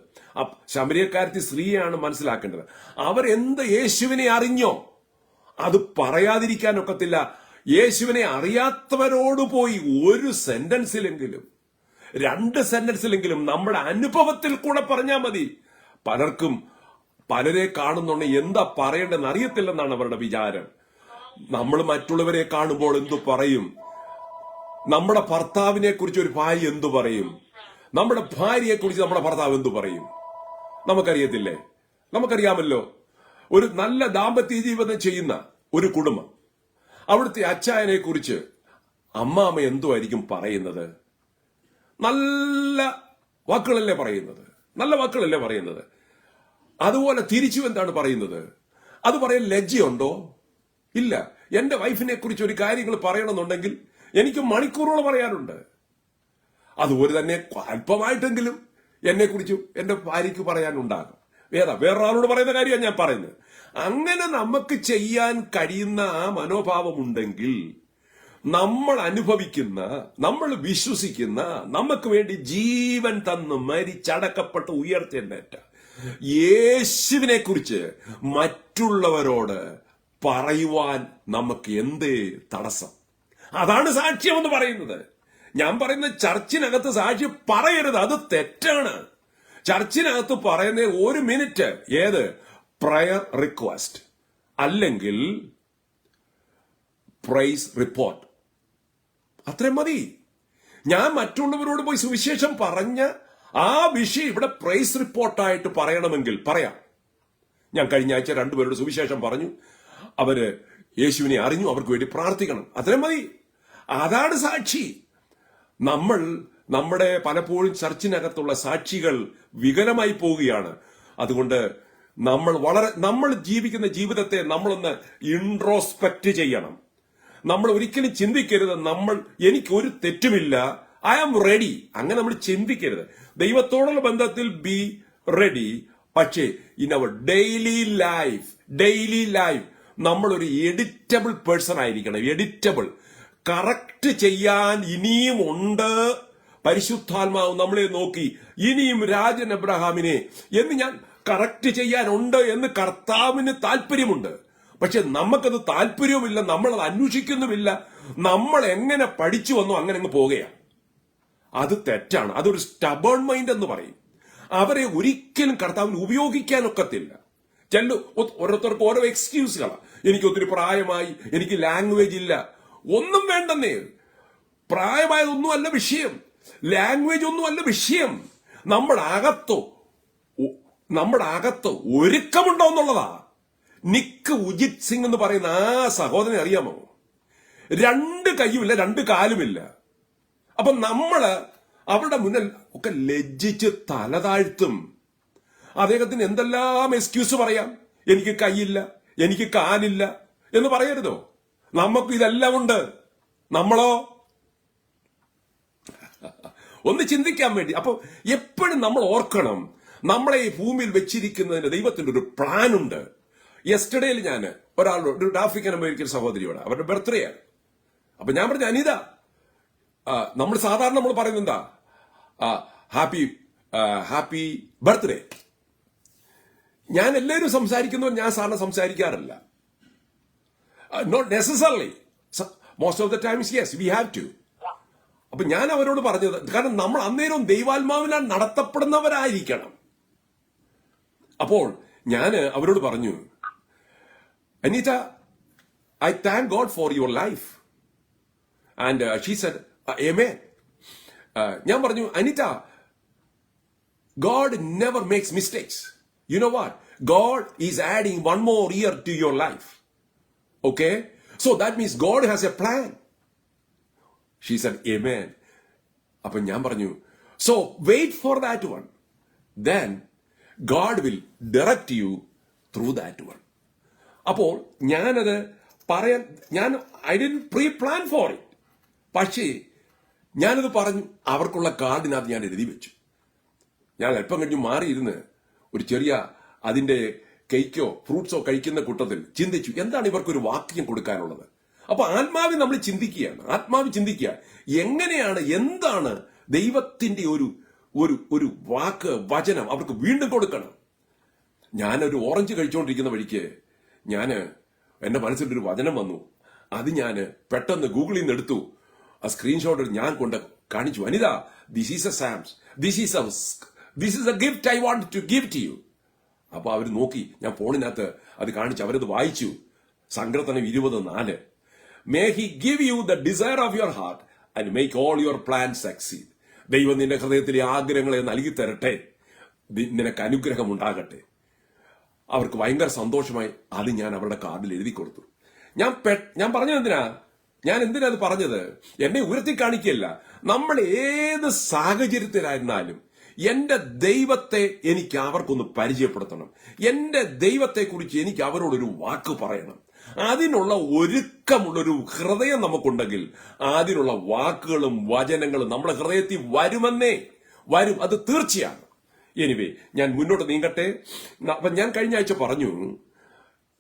Speaker 2: ശമര്യക്കാരത്തി സ്ത്രീയാണ് മനസ്സിലാക്കേണ്ടത്. അവരെന്ത് യേശുവിനെ അറിഞ്ഞോ അത് പറയാതിരിക്കാനൊക്കത്തില്ല. യേശുവിനെ അറിയാത്തവരോട് പോയി ഒരു സെന്റൻസിലെങ്കിലും 2 സെന്റൻസിലെങ്കിലും നമ്മുടെ അനുഭവത്തിൽ കൂടെ പറഞ്ഞാൽ മതി. പലർക്കും പലരെ കാണുന്നുണ്ട് എന്താ പറയേണ്ടെന്ന് അറിയത്തില്ലെന്നാണ് അവരുടെ വിചാരം. നമ്മൾ മറ്റുള്ളവരെ കാണുമ്പോൾ എന്തു പറയും? നമ്മുടെ ഭർത്താവിനെ കുറിച്ച് ഒരു ഭാര്യ എന്തു പറയും? നമ്മുടെ ഭാര്യയെ കുറിച്ച് നമ്മുടെ ഭർത്താവ് എന്തു പറയും? നമുക്കറിയത്തില്ലേ? നമുക്കറിയാമല്ലോ. ഒരു നല്ല ദാമ്പത്യ ജീവിതം ചെയ്യുന്ന ഒരു കുടുംബം, അവിടുത്തെ അച്ചായനെ കുറിച്ച് അമ്മാമ്മ എന്തുമായിരിക്കും പറയുന്നത്? നല്ല വാക്കുകളല്ലേ പറയുന്നത്? നല്ല വാക്കുകളല്ലേ പറയുന്നത്? അതുപോലെ തിരിച്ചു എന്താണ് പറയുന്നത്? അത് പറയാൻ ലജ്ജയുണ്ടോ? ഇല്ല. എന്റെ വൈഫിനെ കുറിച്ച് ഒരു കാര്യങ്ങൾ പറയണമെന്നുണ്ടെങ്കിൽ എനിക്ക് മണിക്കൂറുകൾ പറയാനുണ്ട്. അതുപോലെ തന്നെ അല്പമായിട്ടെങ്കിലും എന്നെ കുറിച്ചും എന്റെ ഭാര്യയ്ക്ക് പറയാനുണ്ടാകും. വേറൊരാളോട് പറയുന്ന കാര്യമാണ് ഞാൻ പറയുന്നത്. അങ്ങനെ നമുക്ക് ചെയ്യാൻ കഴിയുന്ന ആ മനോഭാവം ഉണ്ടെങ്കിൽ നമ്മൾ അനുഭവിക്കുന്ന, നമ്മൾ വിശ്വസിക്കുന്ന, നമുക്ക് വേണ്ടി ജീവൻ തന്ന് മരിച്ചടക്കപ്പെട്ട് ഉയർത്തെഴുന്നേറ്റ യേശുവിനെ കുറിച്ച് മറ്റുള്ളവരോട് പറയുവാൻ നമുക്ക് എന്തേ തടസ്സം? അതാണ് സാക്ഷ്യം എന്ന് പറയുന്നത്. ഞാൻ പറയുന്ന ചർച്ചിനകത്ത് സാക്ഷ്യം പറയരുത്, അത് തെറ്റാണ്. ചർച്ചിനകത്ത് പറയുന്ന 1 മിനിറ്റ് ഏത് പ്രയർ റിക്വസ്റ്റ് അല്ലെങ്കിൽ പ്രൈസ് റിപ്പോർട്ട്, അത്രയും മതി. ഞാൻ മറ്റുള്ളവരോട് പോയി സുവിശേഷം പറഞ്ഞ ആ വിഷയം ഇവിടെ പ്രൈസ് റിപ്പോർട്ടായിട്ട് പറയണമെങ്കിൽ പറയാം. ഞാൻ കഴിഞ്ഞ ആഴ്ച 2 പേരോട് സുവിശേഷം പറഞ്ഞു, അവര് യേശുവിനെ അറിഞ്ഞു, അവർക്ക് വേണ്ടി പ്രാർത്ഥിക്കണം, അത്രയും മതി. അതാണ് സാക്ഷി. നമ്മുടെ പലപ്പോഴും ചർച്ചിനകത്തുള്ള സാക്ഷികൾ വികലമായി പോവുകയാണ്. അതുകൊണ്ട് നമ്മൾ ജീവിക്കുന്ന ജീവിതത്തെ നമ്മളൊന്ന് ഇൻട്രോസ്പെക്ട് ചെയ്യണം. നമ്മൾ ഒരിക്കലും ചിന്തിക്കരുത് എനിക്കൊരു തെറ്റുമില്ല, ഐ ആം റെഡി. അങ്ങനെ നമ്മൾ ചിന്തിക്കരുത്. ദൈവത്തോടുള്ള ബന്ധത്തിൽ ബി റെഡി. പക്ഷേ ഇൻ അവർ ഡെയിലി ലൈഫ് നമ്മൾ ഒരു എഡിറ്റബിൾ പേഴ്സൺ ആയിരിക്കണം. എഡിറ്റബിൾ, കറക്റ്റ് ചെയ്യാൻ ഇനിയും ഉണ്ട്. പരിശുദ്ധാത്മാവ് നമ്മളെ നോക്കി ഇനിയും രാജൻ എബ്രഹാമിനെ എന്ന് ഞാൻ കറക്റ്റ് ചെയ്യാനുണ്ട് എന്ന് കർത്താവിന് താല്പര്യമുണ്ട്. പക്ഷെ നമുക്കത് താല്പര്യവുമില്ല, നമ്മളത് അന്വേഷിക്കുന്നുമില്ല. നമ്മൾ എങ്ങനെ പഠിച്ചു വന്നോ അങ്ങനെ അങ്ങ് പോകുകയാണ്. അത് തെറ്റാണ്. അതൊരു സ്റ്റബേൺ മൈൻഡ് എന്ന് പറയും. അവരെ ഒരിക്കലും കർത്താവിന് ഉപയോഗിക്കാനൊക്കത്തില്ല. ഓരോരുത്തർക്ക് ഓരോ എക്സ്ക്യൂസുകളാണ്. എനിക്ക് ഒത്തിരി പ്രായമായി, എനിക്ക് ലാംഗ്വേജ് ഇല്ല. ഒന്നും വേണ്ടെന്നേ. പ്രായമായതൊന്നുമല്ല വിഷയം, ലാംഗ്വേജ് ഒന്നുമല്ല വിഷയം. നമ്മുടെ അകത്ത് ഒരുക്കമുണ്ടോ എന്നുള്ളതാ. നിക്ക് ഉജിത് സിംഗ് എന്ന് പറയുന്ന ആ സഹോദരനെ അറിയാമോ? 2 കൈയുമില്ല, 2 കാലുമില്ല. അപ്പൊ നമ്മള് അവരുടെ മുന്നിൽ ഒക്കെ ലജ്ജിച്ച് തല താഴ്ത്തും. അദ്ദേഹത്തിന് എന്തെല്ലാം എക്സ്ക്യൂസ് പറയാം. എനിക്ക് കൈയില്ല, എനിക്ക് കാലില്ല എന്ന് പറയരുതോ? നമുക്ക് ഇതെല്ലാം ഉണ്ട്. നമ്മളോ? ഒന്ന് ചിന്തിക്കാൻ വേണ്ടി. അപ്പൊ എപ്പോഴും നമ്മൾ ഓർക്കണം, നമ്മളെ ഈ ഭൂമിയിൽ വെച്ചിരിക്കുന്നതിന് ദൈവത്തിന്റെ ഒരു പ്ലാൻ ഉണ്ട്. യെസ്റ്റർഡേയിൽ ഞാൻ ഒരു ആഫ്രിക്കൻ അമേരിക്കൻ സഹോദരിയോട്, അവരുടെ ബർത്ത്ഡേ ആണ്. അപ്പൊ ഞാൻ പറഞ്ഞു, അനിത, നമ്മൾ സാധാരണ പറയുന്നത് എന്താ? Happy birthday. ഞാൻ എല്ലാവരും സംസാരിക്കുന്നവർ ഞാൻ സാറിന് സംസാരിക്കാറില്ല. Not necessarily, most of the times yes we have to. അപ്പൊ ഞാൻ അവരോട് പറഞ്ഞത്, കാരണം നമ്മൾ അന്നേരം ദൈവാത്മാവിനാൽ നടത്തപ്പെടുന്നവരായിരിക്കണം. അപ്പോൾ ഞാൻ അവരോട് പറഞ്ഞു, Anita, I thank God for your life. And she said, Amen. ഞാൻ പറഞ്ഞു, Anita, God never makes mistakes. You know what? God is adding one more year to your life. Okay? So that means God has a plan. She said, Amen. അപ്പൊ ഞാൻ പറഞ്ഞു, so wait for that one. Then God will direct you through that one. അപ്പോൾ ഞാനത് പറയാൻ I didn't pre-plan for it. പക്ഷേ ഞാനത് പറഞ്ഞു, അവർക്കുള്ള കാർഡിനകത്ത് ഞാൻ എഴുതി വെച്ചു. ഞാൻ അല്പം കഴിഞ്ഞ് മാറിയിരുന്ന് ഒരു ചെറിയ അതിന്റെ കേക്കോ ഫ്രൂട്ട്സോ കഴിക്കുന്ന കൂട്ടത്തിൽ ചിന്തിച്ചു, എന്താണ് ഇവർക്കൊരു വാക്യം കൊടുക്കാനുള്ളത്. അപ്പൊ ആത്മാവിൽ നമ്മൾ ചിന്തിക്കുകയാണ്, ആത്മാവിൽ ചിന്തിക്കുക എങ്ങനെയാണ്, എന്താണ് ദൈവത്തിന്റെ ഒരു വാക്ക്, വചനം അവർക്ക് വീണ്ടും കൊടുക്കണം. ഞാനൊരു ഓറഞ്ച് കഴിച്ചുകൊണ്ടിരിക്കുന്ന വഴിക്ക് എന്റെ മനസ്സിലൊരു വചനം വന്നു. അത് ഞാൻ പെട്ടെന്ന് ഗൂഗിളിൽ നിന്ന് എടുത്തു. ആ സ്ക്രീൻഷോട്ട് ഞാൻ കൊണ്ട് കാണിച്ചു. Anitha, this is a psalms, this is a gift I want to give to you. അപ്പൊ അവർ നോക്കി, ഞാൻ ഫോണിനകത്ത് അത് കാണിച്ചു, അവരത് വായിച്ചു. സങ്കീർത്തനം 20:4. May he give you the desire of your heart and make all your plan succeed. ദൈവം നിന്റെ ഹൃദയത്തിലെ ആഗ്രഹങ്ങളെ നൽകി തരട്ടെ, നിനക്ക് അനുഗ്രഹം ഉണ്ടാകട്ടെ. അവർക്ക് ഭയങ്കര സന്തോഷമായി. അത് ഞാൻ അവരുടെ കാർഡിൽ എഴുതി കൊടുത്തു. ഞാൻ പറഞ്ഞത് എന്തിനാ, ഞാൻ എന്തിനാ അത് പറഞ്ഞത്? എന്നെ ഉയർത്തി കാണിക്കുകയല്ല. നമ്മൾ ഏത് സാഹചര്യത്തിലായിരുന്നാലും എന്റെ ദൈവത്തെ എനിക്ക് അവർക്കൊന്ന് പരിചയപ്പെടുത്തണം. എന്റെ ദൈവത്തെക്കുറിച്ച് എനിക്ക് അവരോടൊരു വാക്ക് പറയണം. അതിനുള്ള ഒരുക്കമുള്ളൊരു ഹൃദയം നമുക്കുണ്ടെങ്കിൽ അതിനുള്ള വാക്കുകളും വചനങ്ങളും നമ്മുടെ ഹൃദയത്തിൽ വരും. അത് തീർച്ചയാണ്. എനിവേ, ഞാൻ മുന്നോട്ട് നീങ്ങട്ടെ. അപ്പൊ ഞാൻ കഴിഞ്ഞ ആഴ്ച പറഞ്ഞു,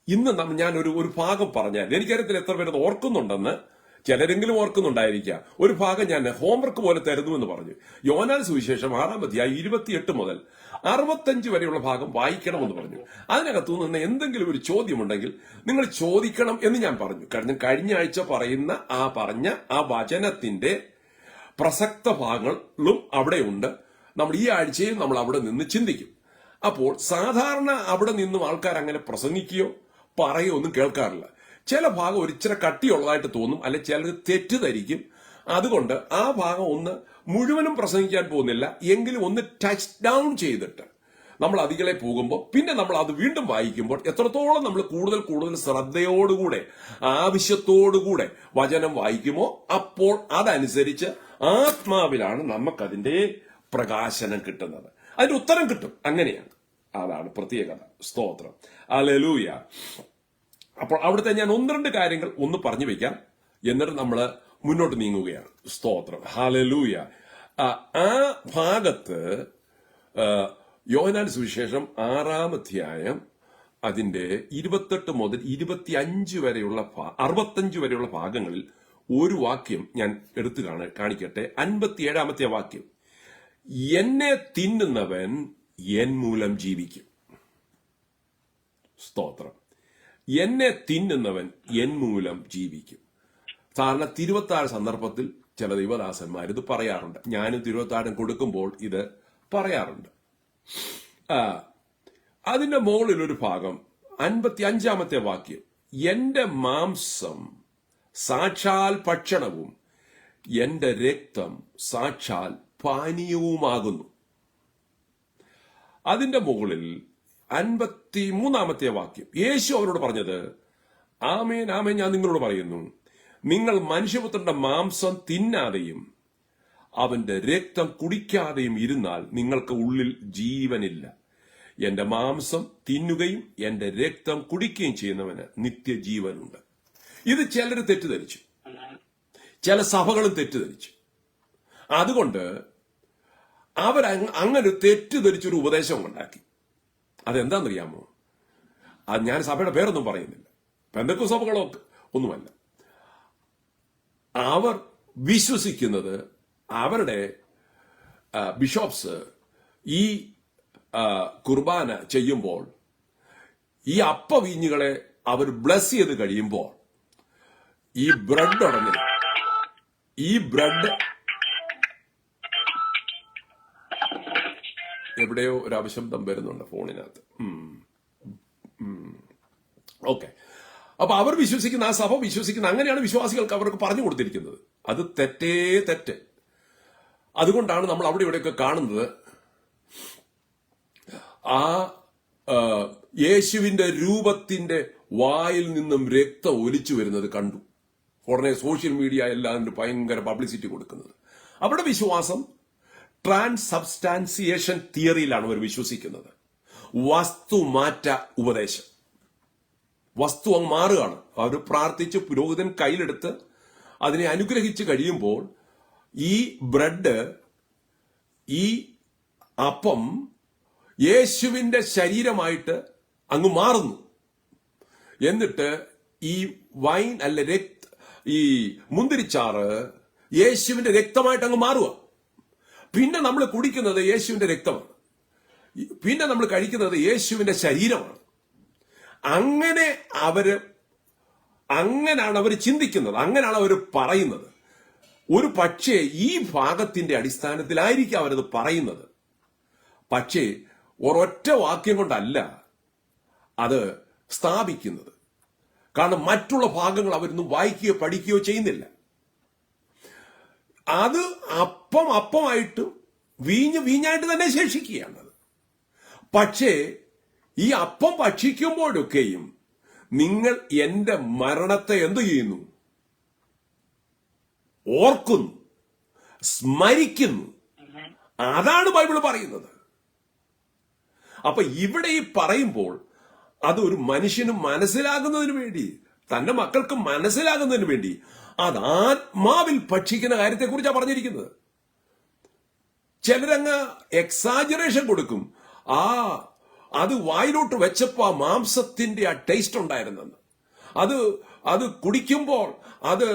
Speaker 2: ഇന്ന് ഞാൻ ഒരു ഭാഗം പറഞ്ഞാൽ, എനിക്കറിയത്തില്ല എത്ര പേരത് ഓർക്കുന്നുണ്ടെന്ന്. ചിലരെങ്കിലും ഓർക്കുന്നുണ്ടായിരിക്കാം. ഒരു ഭാഗം ഞാൻ ഹോംവർക്ക് പോലെ തരുന്നുവെന്ന് പറഞ്ഞു. യോഹന്നാൻ സുവിശേഷം 6-ാം അധ്യായം 28 മുതൽ 65 വരെയുള്ള ഭാഗം വായിക്കണമെന്ന് പറഞ്ഞു. അതിനകത്തു നിന്ന് എന്തെങ്കിലും ഒരു ചോദ്യമുണ്ടെങ്കിൽ നിങ്ങൾ ചോദിക്കണം എന്ന് ഞാൻ പറഞ്ഞു. കാരണം കഴിഞ്ഞ ആഴ്ച പറഞ്ഞ ആ വചനത്തിന്റെ പ്രസക്ത ഭാഗങ്ങളും അവിടെയുണ്ട്. നമ്മൾ ഈ ആഴ്ചയും നമ്മൾ അവിടെ നിന്ന് ചിന്തിക്കും. അപ്പോൾ സാധാരണ അവിടെ നിന്നും ആൾക്കാർ അങ്ങനെ പ്രസംഗിക്കുകയോ പറയുകയോ ഒന്നും കേൾക്കാറില്ല. ചില ഭാഗം ഒരിച്ചിരി കട്ടിയുള്ളതായിട്ട് തോന്നും, അല്ലെ ചിലർ തെറ്റിദ്ധരിക്കും. അതുകൊണ്ട് ആ ഭാഗം ഒന്ന് മുഴുവനും പ്രസംഗിക്കാൻ പോകുന്നില്ല, എങ്കിലും ഒന്ന് ടച്ച് ഡൗൺ ചെയ്തിട്ട് നമ്മൾ അതികളെ പോകുമ്പോൾ പിന്നെ നമ്മൾ അത് വീണ്ടും വായിക്കുമ്പോൾ എത്രത്തോളം നമ്മൾ കൂടുതൽ ശ്രദ്ധയോടുകൂടെ ആവശ്യത്തോടുകൂടെ വചനം വായിക്കുമോ അപ്പോൾ അതനുസരിച്ച് ആത്മാവിലാണ് നമുക്കതിന്റെ പ്രകാശനം കിട്ടുന്നത്, അതിന്റെ ഉത്തരം കിട്ടും. അങ്ങനെയാണ്, അതാണ് പ്രത്യേകത. സ്തോത്രം, ഹല്ലേലൂയ. അപ്പോൾ അവിടുത്തെ ഞാൻ 1-2 കാര്യങ്ങൾ ഒന്ന് പറഞ്ഞു വെക്കാം, എന്നിട്ട് നമ്മൾ മുന്നോട്ട് നീങ്ങുകയാണ്. സ്തോത്രം, ഹല്ലേലൂയ. ആ ഭാഗത്ത് യോഹന്നാൻ സുവിശേഷം 6-ാം അധ്യായം അതിന്റെ 28 മുതൽ 25 വരെയുള്ള 65 വരെയുള്ള ഭാഗങ്ങളിൽ ഒരു വാക്യം ഞാൻ എടുത്തു കാണിക്കട്ടെ. 57-ാമത്തെ വാക്യം, എന്നെ തിന്നുന്നവൻ എൻ മൂലം ജീവിക്കും. സ്തോത്രം, എന്നെ തിന്നുന്നവൻ എൻ മൂലം ജീവിക്കും. സാധാരണ തിരുവത്താഴ സന്ദർഭത്തിൽ ചില ദൈവദാസന്മാർ ഇത് പറയാറുണ്ട്. ഞാനും തിരുവത്താഴം കൊടുക്കുമ്പോൾ ഇത് പറയാറുണ്ട്. അതിന്റെ മുകളിൽ ഒരു ഭാഗം 55-ാമത്തെ വാക്യം, എന്റെ മാംസം സാക്ഷാൽ ഭക്ഷണവും എന്റെ രക്തം സാക്ഷാൽ പാനീയവുമാകുന്നു. അതിന്റെ മുകളിൽ 53-ാമത്തെ വാക്യം, യേശു അവരോട് പറഞ്ഞത്, ആമേൻ ആമേൻ ഞാൻ നിങ്ങളോട് പറയുന്നു, നിങ്ങൾ മനുഷ്യപുത്രന്റെ മാംസം തിന്നാതെയും അവന്റെ രക്തം കുടിക്കാതെയും ഇരുന്നാൽ നിങ്ങൾക്ക് ഉള്ളിൽ ജീവനില്ല. എന്റെ മാംസം തിന്നുകയും എന്റെ രക്തം കുടിക്കുകയും ചെയ്യുന്നവന് നിത്യജീവനുണ്ട്. ഇത് ചിലർ തെറ്റിദ്ധരിച്ചു, ചില സഭകളും തെറ്റിദ്ധരിച്ചു. അതുകൊണ്ട് അങ്ങനെ തെറ്റിദ്ധരിച്ചൊരു ഉപദേശം ഉണ്ടാക്കി. അതെന്താണെന്നറിയാമോ? അത് ഞാൻ സഭയുടെ പേരൊന്നും പറയുന്നില്ല, പെന്തക്കോസ്ത് സഭകളോ ഒന്നുമല്ല. അവർ വിശ്വസിക്കുന്നത് അവരുടെ ബിഷപ്സ് ഈ കുർബാന ചെയ്യുമ്പോൾ ഈ അപ്പവീഞ്ഞുകളെ അവർ ബ്ലസ് ചെയ്ത് കഴിയുമ്പോൾ ഈ ബ്രെഡ് ഉടനെ എവിടെയോ ഒരു അപശബ്ദം വരുന്നുണ്ട് ഫോണിനകത്ത്. ഓക്കെ, അപ്പൊ അവർ വിശ്വസിക്കുന്ന, ആ സഭ വിശ്വസിക്കുന്ന, അങ്ങനെയാണ് വിശ്വാസികൾക്ക് അവർക്ക് പറഞ്ഞു കൊടുത്തിരിക്കുന്നത്. അത് തെറ്റ്. അതുകൊണ്ടാണ് നമ്മൾ അവിടെ ഇവിടെയൊക്കെ കാണുന്നത് ആ യേശുവിന്റെ രൂപത്തിന്റെ വായിൽ നിന്നും രക്തം ഒലിച്ചു വരുന്നത് കണ്ടു. ഉടനെ സോഷ്യൽ മീഡിയ എല്ലാവരും ഭയങ്കര പബ്ലിസിറ്റി കൊടുക്കുന്നത്. അവരുടെ വിശ്വാസം ട്രാൻസ്സബ്സ്റ്റാൻസിയേഷൻ തിയറിയിലാണ് അവർ വിശ്വസിക്കുന്നത്. വസ്തുമാറ്റ ഉപദേശം. വസ്തു അങ്ങ് മാറുകയാണ്. അവർ പ്രാർത്ഥിച്ച് പുരോഹിതൻ കയ്യിലെടുത്ത് അതിനെ അനുഗ്രഹിച്ച് കഴിയുമ്പോൾ ഈ ബ്രെഡ്, ഈ അപ്പം യേശുവിന്റെ ശരീരമായിട്ട് അങ്ങ് മാറുന്നു. എന്നിട്ട് ഈ വൈൻ അല്ല ഈ മുന്തിരിച്ചാറ് യേശുവിന്റെ രക്തമായിട്ട് അങ്ങ് മാറുക. പിന്നെ നമ്മൾ കുടിക്കുന്നത് യേശുവിന്റെ രക്തമാണ്, പിന്നെ നമ്മൾ കഴിക്കുന്നത് യേശുവിന്റെ ശരീരമാണ്. അങ്ങനെയാണ് അവർ ചിന്തിക്കുന്നത്, അങ്ങനെയാണ് അവർ പറയുന്നത്. ഒരു പക്ഷേ ഈ ഭാഗത്തിന്റെ അടിസ്ഥാനത്തിലായിരിക്കും അവരത് പറയുന്നത്. പക്ഷേ ഒരൊറ്റ വാക്യം കൊണ്ടല്ല അത് സ്ഥാപിക്കുന്നത്. കാരണം മറ്റുള്ള ഭാഗങ്ങൾ അവരൊന്നും വായിക്കുകയോ പഠിക്കുകയോ ചെയ്യുന്നില്ല. അത് അപ്പമായിട്ടും വീഞ്ഞായിട്ട് തന്നെ ശേഷിക്കുകയാണത്. പക്ഷേ ഈ അപ്പം ഭക്ഷിക്കുമ്പോഴൊക്കെയും നിങ്ങൾ എന്റെ മരണത്തെ എന്തു ചെയ്യുന്നു? ഓർക്കുന്നു, സ്മരിക്കുന്നു. അതാണ് ബൈബിൾ പറയുന്നത്. അപ്പൊ ഇവിടെ ഈ പറയുമ്പോൾ അത് ഒരു മനുഷ്യന് മനസ്സിലാകുന്നതിന് വേണ്ടി, തന്റെ മക്കൾക്ക് മനസ്സിലാകുന്നതിന് വേണ്ടി അത് ആത്മാവിൽ ഭക്ഷിക്കുന്ന കാര്യത്തെക്കുറിച്ചാണ് പറഞ്ഞിരിക്കുന്നത്. ചിലരങ്ങ് എക്സാജറേഷൻ കൊടുക്കും. അത് വായിലോട്ട് വെച്ചപ്പോ ആ മാംസത്തിന്റെ ആ ടേസ്റ്റ് ഉണ്ടായിരുന്നെന്ന്, അത് കുടിക്കുമ്പോൾ അത്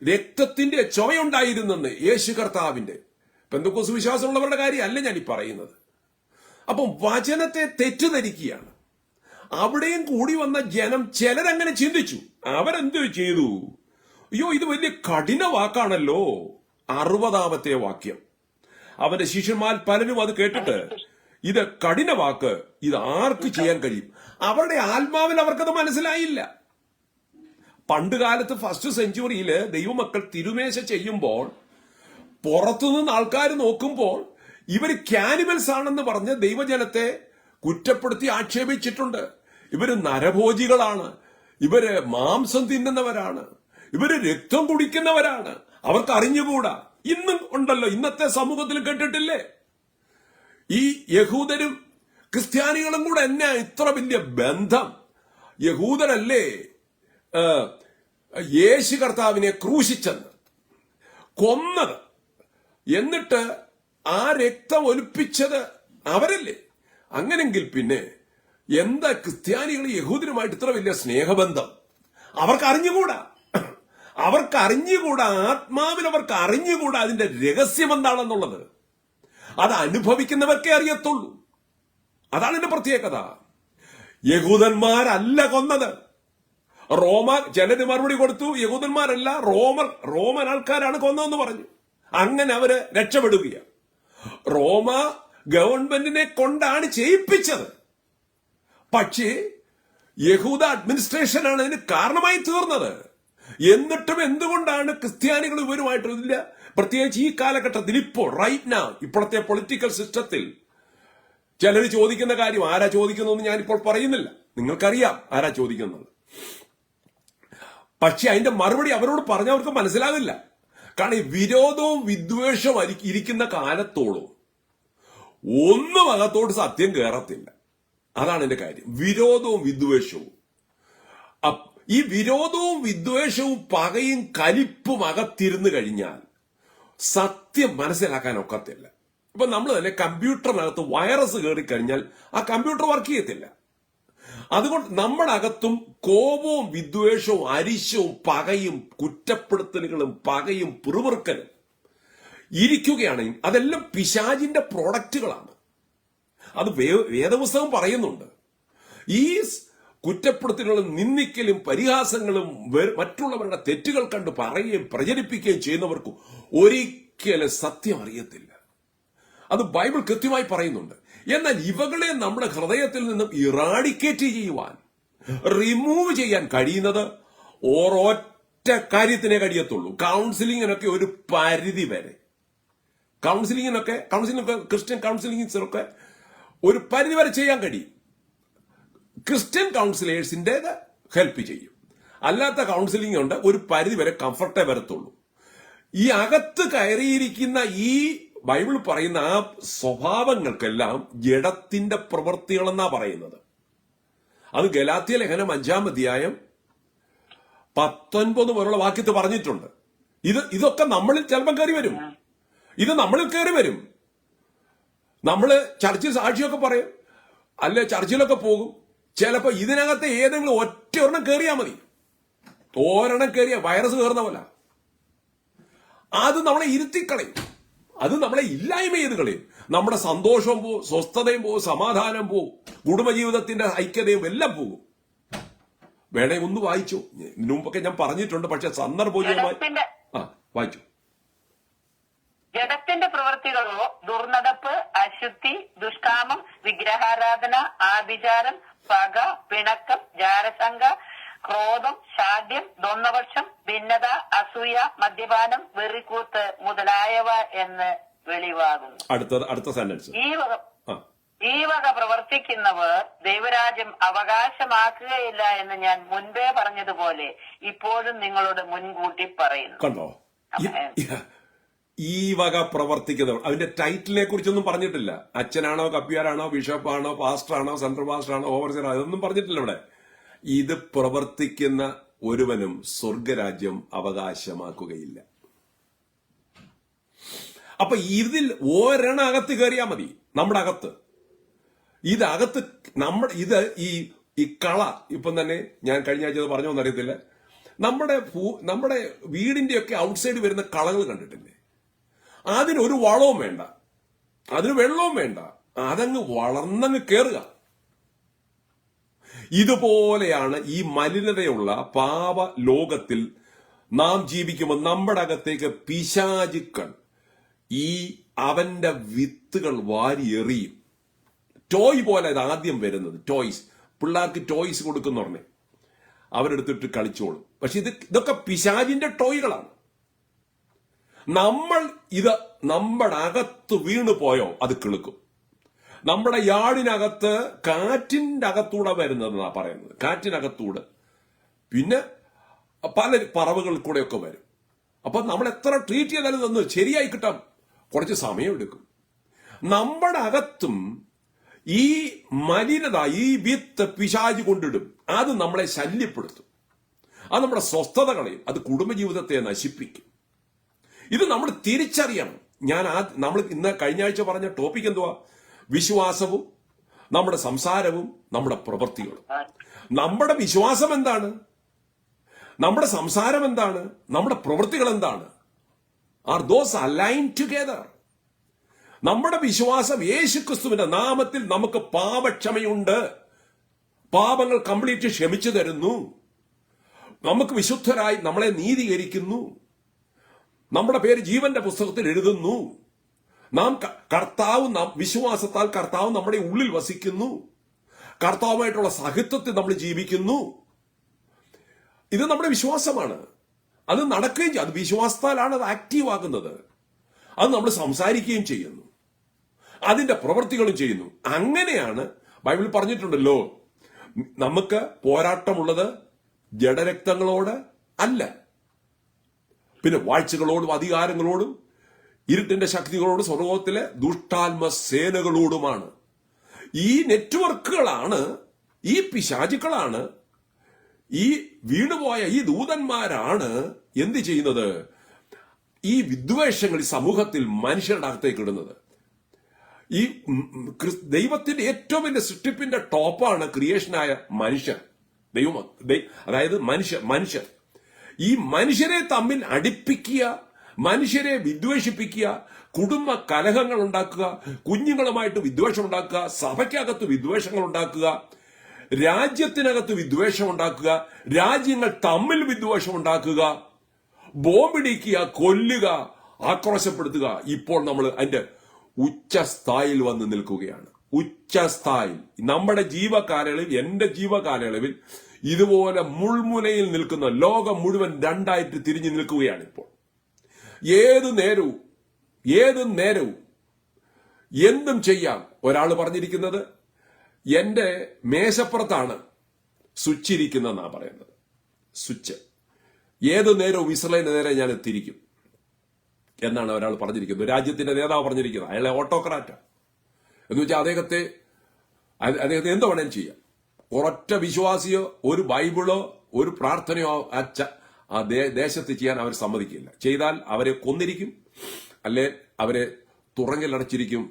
Speaker 2: രക്തത്തിന്റെ ചുവയുണ്ടായിരുന്നെന്ന് യേശു കർത്താവിന്റെ. പെന്തക്കോസ്ത് വിശ്വാസമുള്ളവരുടെ കാര്യമല്ല ഞാൻ ഈ പറയുന്നത്. അപ്പം വചനത്തെ തെറ്റിദ്ധരിക്കുകയാണ്. അവിടെയും കൂടി വന്ന ജനം ചിലരങ്ങനെ ചിന്തിച്ചു. അവരെന്ത് ചെയ്തു? അയ്യോ, ഇത് വലിയ കഠിന വാക്കാണല്ലോ. 60-ാമത്തെ വാക്യം. അവന്റെ ശിഷ്യന്മാർ പലരും അത് കേട്ടിട്ട്, ഇത് കഠിന വാക്ക്, ഇത് ആർക്ക് ചെയ്യാൻ കഴിയും? അവരുടെ ആത്മാവിൽ അവർക്കത് മനസ്സിലായില്ല. പണ്ടുകാലത്ത് ഫസ്റ്റ് സെഞ്ചുറിയില് ദൈവമക്കൾ തിരുമേശ ചെയ്യുമ്പോൾ പുറത്തുനിന്ന് ആൾക്കാർ നോക്കുമ്പോൾ ഇവർ കാനിമൽസ് ആണെന്ന് പറഞ്ഞ് ദൈവജനത്തെ കുറ്റപ്പെടുത്തി ആക്ഷേപിച്ചിട്ടുണ്ട്. ഇവര് നരഭോജികളാണ്, ഇവര് മാംസം തിന്നുന്നവരാണ്, ഇവര് രക്തം കുടിക്കുന്നവരാണ്, അവർക്ക് അറിഞ്ഞുകൂടാ. ഇന്നും ഉണ്ടല്ലോ, ഇന്നത്തെ സമൂഹത്തിൽ കേട്ടിട്ടില്ലേ? ഈ യഹൂദരും ക്രിസ്ത്യാനികളും കൂടെ എന്നാ ഇത്ര വലിയ ബന്ധം? യഹൂദരല്ലേ യേശു കർത്താവിനെ ക്രൂശിച്ചെന്ന്, കൊന്നത്, എന്നിട്ട് ആ രക്തം ഒലിപ്പിച്ചത് അവരല്ലേ? അങ്ങനെങ്കിൽ പിന്നെ എന്താ ക്രിസ്ത്യാനികൾ യഹൂദരുമായിട്ട് ഇത്ര വലിയ സ്നേഹബന്ധം? അവർക്ക് അറിഞ്ഞുകൂടാ. ആത്മാവിൽ അവർക്ക് അറിഞ്ഞുകൂടാ അതിന്റെ രഹസ്യം എന്താണെന്നുള്ളത്. അത് അനുഭവിക്കുന്നവർക്കേ അറിയത്തുള്ളൂ. അതാണ് എന്റെ പ്രത്യേകത. യഹൂദന്മാരല്ല കൊന്നത്. ചിലര് മറുപടി കൊടുത്തു, യഹൂദന്മാരല്ല റോമൻ ആൾക്കാരാണ് കൊന്നതെന്ന് പറഞ്ഞു. അങ്ങനെ അവര് രക്ഷപ്പെടുകയാണ്. റോമ ഗവൺമെന്റിനെ കൊണ്ടാണ് ചെയ്യിപ്പിച്ചത്. പക്ഷേ യഹൂദ അഡ്മിനിസ്ട്രേഷനാണ് അതിന് കാരണമായി തീർന്നത്. എന്നിട്ടും എന്തുകൊണ്ടാണ് ക്രിസ്ത്യാനികൾ ഇവരുമായിട്ടില്ല? പ്രത്യേകിച്ച് ഈ കാലഘട്ടത്തിൽ, ഇപ്പോൾ റൈറ്റ് നൗ, ഇപ്പോഴത്തെ പൊളിറ്റിക്കൽ സിസ്റ്റത്തിൽ ചിലർ ചോദിക്കുന്ന കാര്യം, ആരാ ചോദിക്കുന്നതെന്ന് ഞാനിപ്പോൾ പറയുന്നില്ല, നിങ്ങൾക്കറിയാം ആരാ ചോദിക്കുന്നത്. പക്ഷെ അതിന്റെ മറുപടി അവരോട് പറഞ്ഞവർക്ക് മനസ്സിലാവില്ല. കാരണം ഈ വിരോധവും വിദ്വേഷവും ഇരിക്കുന്ന കാലത്തോളം ഒന്നും അകത്തോട്ട് സത്യം കയറത്തില്ല. അതാണ് എന്റെ കാര്യം. വിരോധവും വിദ്വേഷവും, ഈ വിരോധവും വിദ്വേഷവും പകയും കലിപ്പും അകത്തിരുന്ന് കഴിഞ്ഞാൽ സത്യം മനസ്സിലാക്കാൻ ഒക്കത്തില്ല. ഇപ്പൊ നമ്മൾ തന്നെ കമ്പ്യൂട്ടറിനകത്ത് വൈറസ് കയറി കഴിഞ്ഞാൽ ആ കമ്പ്യൂട്ടർ വർക്ക് ചെയ്യത്തില്ല. അതുകൊണ്ട് നമ്മുടെ അകത്തും കോപവും വിദ്വേഷവും അരിശവും പകയും കുറ്റപ്പെടുത്തലുകളും പകയും പിറുപിറുക്കലും ഇരിക്കുകയാണെങ്കിൽ അതെല്ലാം പിശാചിന്റെ പ്രോഡക്റ്റുകളാണ്. അത് വേദപുസ്തകം പറയുന്നുണ്ട്. ഈ കുറ്റപ്പെടുത്തലുകളും നിന്ദിക്കലും പരിഹാസങ്ങളും മറ്റുള്ളവരുടെ തെറ്റുകൾ കണ്ട് പറയുകയും പ്രചരിപ്പിക്കുകയും ചെയ്യുന്നവർക്ക് ഒരിക്കലും സത്യം അറിയത്തില്ല. അത് ബൈബിൾ കൃത്യമായി പറയുന്നുണ്ട്. എന്നാൽ ഇവകളെ നമ്മുടെ ഹൃദയത്തിൽ നിന്നും ഇറാഡിക്കേറ്റ് ചെയ്യുവാൻ റിമൂവ് ചെയ്യാൻ കഴിയുന്നത് ഒരൊറ്റ കാര്യത്തിനെ കഴിയത്തുള്ളൂ. കൗൺസിലിങ്ങിനൊക്കെ ഒരു പരിധി വരെ, കൗൺസിലിങ്ങിനൊക്കെ ക്രിസ്ത്യൻ കൗൺസിലിംഗ്സിനൊക്കെ ഒരു പരിധി വരെ ചെയ്യാൻ കഴിയും. ക്രിസ്ത്യൻ കൗൺസിലേഴ്സിന്റെ ഹെൽപ്പ് ചെയ്യും. അല്ലാത്ത കൗൺസിലിംഗ് ഉണ്ട് ഒരു പരിധി വരെ കംഫർട്ടേ വരത്തുള്ളൂ. ഈ അകത്ത് കയറിയിരിക്കുന്ന ഈ ബൈബിൾ പറയുന്ന ആ സ്വഭാവങ്ങൾക്കെല്ലാം ജഡത്തിന്റെ പ്രവൃത്തികളെന്നാ പറയുന്നത്. അത് ഗലാത്യ ലേഖനം 5-ാം അധ്യായം 19 പോലുള്ള വാക്യത്തിൽ പറഞ്ഞിട്ടുണ്ട്. ഇതൊക്കെ നമ്മളിൽ ചിലപ്പോൾ കയറി വരും. ഇത് നമ്മളിൽ കയറി വരും. നമ്മള് ചർച്ചിൽ സാക്ഷിയൊക്കെ പറയും, അല്ലെ ചർച്ചിലൊക്കെ പോകും. ചിലപ്പോ ഇതിനകത്ത് ഏതെങ്കിലും ഒറ്റ ഒരെണ്ണം കയറിയാൽ മതി. ഒരെണ്ണം കയറിയ വൈറസ് കയറുന്ന പോലെ അത് നമ്മളെ ഇരുത്തിക്കളയും. അത് നമ്മളെ ഇല്ലായ്മ ചെയ്ത് കളയും. നമ്മുടെ സന്തോഷവും പോവും, സ്വസ്ഥതയും പോവും, സമാധാനം പോവും, കുടുംബജീവിതത്തിന്റെ ഐക്യതയും എല്ലാം പോകും. വേണേ ഒന്ന് വായിച്ചു. ഇതിനു മുമ്പൊക്കെ ഞാൻ പറഞ്ഞിട്ടുണ്ട്, പക്ഷെ സന്ദർഭോചിതമായി വായിച്ചു.
Speaker 1: ജഡത്തിന്റെ പ്രവൃത്തികളോ ദുർനടപ്പ്, അശുദ്ധി, ദുഷ്കാമം, വിഗ്രഹാരാധന, ആഭിചാരം, പക, പിണക്കം, ജാരശങ്ക, ക്രോധം, ശാഠ്യം, ദൊന്നപക്ഷം, ഭിന്നത, അസൂയ, മദ്യപാനം, വെറിക്കൂത്ത് മുതലായവ എന്ന് വെളിവാകുന്നു.
Speaker 2: അടുത്ത സെന്റൻസ്.
Speaker 1: ഈ വക പ്രവർത്തിക്കുന്നവർ ദൈവരാജ്യം അവകാശമാക്കുകയില്ല എന്ന് ഞാൻ മുൻപേ പറഞ്ഞതുപോലെ ഇപ്പോഴും നിങ്ങളോട് മുൻകൂട്ടി പറയുന്നു.
Speaker 2: കണ്ടോ, ഈ വക പ്രവർത്തിക്കുന്നവർ. അതിന്റെ ടൈറ്റിലിനെ കുറിച്ചൊന്നും പറഞ്ഞിട്ടില്ല. അച്ഛനാണോ, കപ്പ്യാരാണോ, ബിഷപ്പാണോ, പാസ്റ്ററാണോ, സെൻട്രൽ പാസ്റ്ററാണോ, ഓവർസിയറാണോ, ഇതൊന്നും പറഞ്ഞിട്ടില്ല ഇവിടെ. ഇത് പ്രവർത്തിക്കുന്ന ഒരുവനും സ്വർഗരാജ്യം അവകാശമാക്കുകയില്ല. അപ്പൊ ഇതിൽ ഒരെണ്ണം അകത്ത് കയറിയാൽ മതി. നമ്മുടെ അകത്ത് ഇതകത്ത് ഈ കള ഇപ്പം തന്നെ ഞാൻ കഴിഞ്ഞ ആഴ്ച പറഞ്ഞോന്ന് അറിയത്തില്ല. നമ്മുടെ വീടിന്റെയൊക്കെ ഔട്ട്സൈഡ് വരുന്ന കളകൾ കണ്ടിട്ടില്ലേ? അതിനൊരു വളവും വേണ്ട, അതിന് വെള്ളവും വേണ്ട, അതങ്ങ് വളർന്നങ്ങ് കയറുക. ഇതുപോലെയാണ് ഈ മലിനതയുള്ള പാപ ലോകത്തിൽ നാം ജീവിക്കുമ്പോൾ നമ്മുടെ അകത്തേക്ക് പിശാചുക്കൾ അവന്റെ വിത്തുകൾ വാരി എറിയും. ടോയ് പോലെ അത് ആദ്യം വരുന്നത്. ടോയ്സ്, പിള്ളേർക്ക് ടോയ്സ് കൊടുക്കുന്ന പറഞ്ഞേ അവരെടുത്തിട്ട് കളിച്ചോളും. പക്ഷെ ഇതൊക്കെ പിശാചിന്റെ ടോയ്കളാണ്. നമ്മുടെ അകത്ത് വീണു പോയോ അത് കിളുക്കും. നമ്മുടെ യാർഡിനകത്ത് കാറ്റിന്റെ അകത്തൂടെ വരുന്നതെന്നാ പറയുന്നത്. കാറ്റിനകത്തൂടെ പിന്നെ പല പറവുകൾ കൂടെയൊക്കെ വരും. അപ്പൊ നമ്മൾ എത്ര ട്രീറ്റ് ചെയ്താലും ഒന്ന് ശരിയായി കിട്ടാൻ കുറച്ച് സമയമെടുക്കും. നമ്മുടെ അകത്തും ഈ മലിനത, ഈ വിത്ത് പിശാച് കൊണ്ടിടും. അത് നമ്മളെ ശല്യപ്പെടുത്തും. അത് നമ്മുടെ സ്വസ്ഥത കളയും. അത് കുടുംബജീവിതത്തെ നശിപ്പിക്കും. ഇത് നമ്മൾ തിരിച്ചറിയണം. നമ്മൾ ഇന്ന് കഴിഞ്ഞ ആഴ്ച പറഞ്ഞ ടോപ്പിക് എന്തുവാ? വിശ്വാസവും നമ്മുടെ സംസാരവും നമ്മുടെ പ്രവൃത്തികളും. നമ്മുടെ വിശ്വാസം എന്താണ്? നമ്മുടെ സംസാരം എന്താണ്? നമ്മുടെ പ്രവൃത്തികൾ എന്താണ്? Are those align together? നമ്മുടെ വിശ്വാസം യേശുക്രിസ്തുവിന്റെ നാമത്തിൽ നമുക്ക് പാപക്ഷമയുണ്ട്, പാപങ്ങൾ കംപ്ലീറ്റ് ക്ഷമിച്ചു തരുന്നു, നമുക്ക് വിശുദ്ധരായി നമ്മളെ നീതീകരിക്കുന്നു, നമ്മുടെ പേര് ജീവന്റെ പുസ്തകത്തിൽ എഴുതുന്നു, വിശ്വാസത്താൽ കർത്താവ് നമ്മുടെ ഉള്ളിൽ വസിക്കുന്നു, കർത്താവുമായിട്ടുള്ള സഹിത്വത്തിൽ നമ്മൾ ജീവിക്കുന്നു. ഇത് നമ്മുടെ വിശ്വാസമാണ്. അത് നടക്കുകയും ചെയ്യും. അത് വിശ്വാസത്താലാണ് അത് ആക്റ്റീവ് ആകുന്നത്. അത് നമ്മൾ സംസാരിക്കുകയും ചെയ്യുന്നു, അതിന്റെ പ്രവൃത്തികളും ചെയ്യുന്നു. അങ്ങനെയാണ് ബൈബിൾ പറഞ്ഞിട്ടുണ്ടല്ലോ, നമുക്ക് പോരാട്ടമുള്ളത് ജഡരക്തങ്ങളോട് അല്ല, പിന്നെ വാഴ്ചകളോടും അധികാരങ്ങളോടും ഇരുട്ടിന്റെ ശക്തികളോടും സ്വർഗ്ഗത്തിലെ ദുഷ്ടാത്മ സേനകളോടുമാണ്. ഈ നെറ്റ്വർക്കുകളാണ്, ഈ പിശാചുക്കളാണ്, ഈ വീണുപോയ ഈ ദൂതന്മാരാണ് എന്ത് ചെയ്യുന്നത്? ഈ വിദ്വേഷങ്ങൾ സമൂഹത്തിൽ മനുഷ്യരുടെ അകത്തേക്ക് ഇടുന്നത്. ഈ ദൈവത്തിന്റെ ഏറ്റവും വലിയ സൃഷ്ടിപ്പിന്റെ ടോപ്പാണ് ക്രിയേഷനായ മനുഷ്യർ. അതായത് മനുഷ്യർ ഈ മനുഷ്യരെ തമ്മിൽ അടുപ്പിക്കുക, മനുഷ്യരെ വിദ്വേഷിപ്പിക്കുക, കുടുംബ കലഹങ്ങൾ ഉണ്ടാക്കുക, കുഞ്ഞുങ്ങളുമായിട്ട് വിദ്വേഷം ഉണ്ടാക്കുക, സഭയ്ക്കകത്ത് വിദ്വേഷങ്ങൾ ഉണ്ടാക്കുക, രാജ്യത്തിനകത്ത് വിദ്വേഷം ഉണ്ടാക്കുക, രാജ്യങ്ങൾ തമ്മിൽ വിദ്വേഷം ഉണ്ടാക്കുക, ബോംബിടിക്കുക, കൊല്ലുക, ആക്രോശപ്പെടുത്തുക. ഇപ്പോൾ നമ്മൾ അതിന്റെ ഉച്ചസ്ഥായിൽ വന്ന് നിൽക്കുകയാണ്. ഉച്ചസ്ഥായി. നമ്മുടെ ജീവകാലയളവിൽ, എന്റെ ജീവകാലയളവിൽ ഇതുപോലെ മുൾമുനയിൽ നിൽക്കുന്ന ലോകം മുഴുവൻ രണ്ടായിട്ട് തിരിഞ്ഞു നിൽക്കുകയാണ് ഇപ്പോൾ. ഏതു നേരവും എന്തും ചെയ്യാം. ഒരാൾ പറഞ്ഞിരിക്കുന്നത് എന്റെ മേശപ്പുറത്താണ് സ്വിച്ച് ഇരിക്കുന്നതെന്നാ പറയുന്നത്. സ്വിച്ച് ഏതു നേരവും ഇസ്രായേലിന്റെ നേരെ ഞാൻ തിരിക്കും എന്നാണ് ഒരാൾ പറഞ്ഞിരിക്കുന്നത്. രാജ്യത്തിന്റെ നേതാവ് പറഞ്ഞിരിക്കുന്നത്. അയാളെ ഓട്ടോക്രാറ്റാ എന്ന് വെച്ചാൽ അദ്ദേഹത്തെ എന്തോ വേണേലും ചെയ്യാം. ഒരൊറ്റ വിശ്വാസിയോ ഒരു ബൈബിളോ ഒരു പ്രാർത്ഥനയോ ആ ദേശത്ത് ചെയ്യാൻ അവർ സമ്മതിക്കില്ല. ചെയ്താൽ അവരെ കൊന്നിരിക്കും, അല്ലെ അവരെ തുറങ്കിലടച്ചിരിക്കും,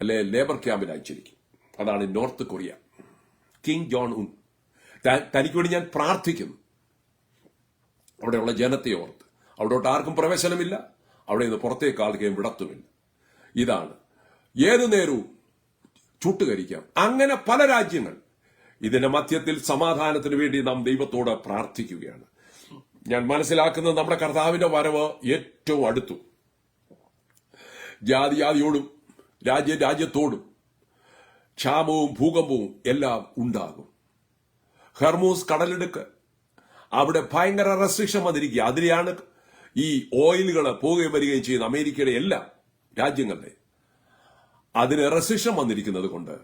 Speaker 2: അല്ലെ ലേബർ ക്യാമ്പിൽ അയച്ചിരിക്കും. അതാണ് നോർത്ത് കൊറിയ. കിങ് ജോൺ ഉൻ തനിക്ക് വേണ്ടി ഞാൻ പ്രാർത്ഥിക്കുന്നു. അവിടെയുള്ള ജനത്തെ ഓർത്ത്. അവിടോട്ട് ആർക്കും പ്രവേശനമില്ല, അവിടെ നിന്ന് പുറത്തേക്ക് ആൾക്കെയും വിടത്തുമില്ല. ഇതാണ് ഏതു നേരവും ചുട്ടുകരിക്കാം. അങ്ങനെ പല രാജ്യങ്ങൾ. ഇതിന്റെ മധ്യത്തിൽ സമാധാനത്തിന് വേണ്ടി നാം ദൈവത്തോട് പ്രാർത്ഥിക്കുകയാണ്. ഞാൻ മനസ്സിലാക്കുന്നത് നമ്മുടെ കർത്താവിന്റെ വരവ് ഏറ്റവും അടുത്തു. ജാതിയോടും രാജ്യത്തോടും ക്ഷാമവും ഭൂകമ്പവും എല്ലാം ഉണ്ടാകും. ഹെർമൂസ് കടലിടുക്ക്, അവിടെ ഭയങ്കര റെസ്ട്രിക്ഷൻ വന്നിരിക്കുക. അതിലെയാണ് ഈ ഓയിലുകൾ പോവുകയും വരികയും ചെയ്യുന്ന അമേരിക്കയുടെ എല്ലാ രാജ്യങ്ങളുടെ. അതിന് റെസ്ട്രിക്ഷൻ വന്നിരിക്കുന്നത് കൊണ്ട്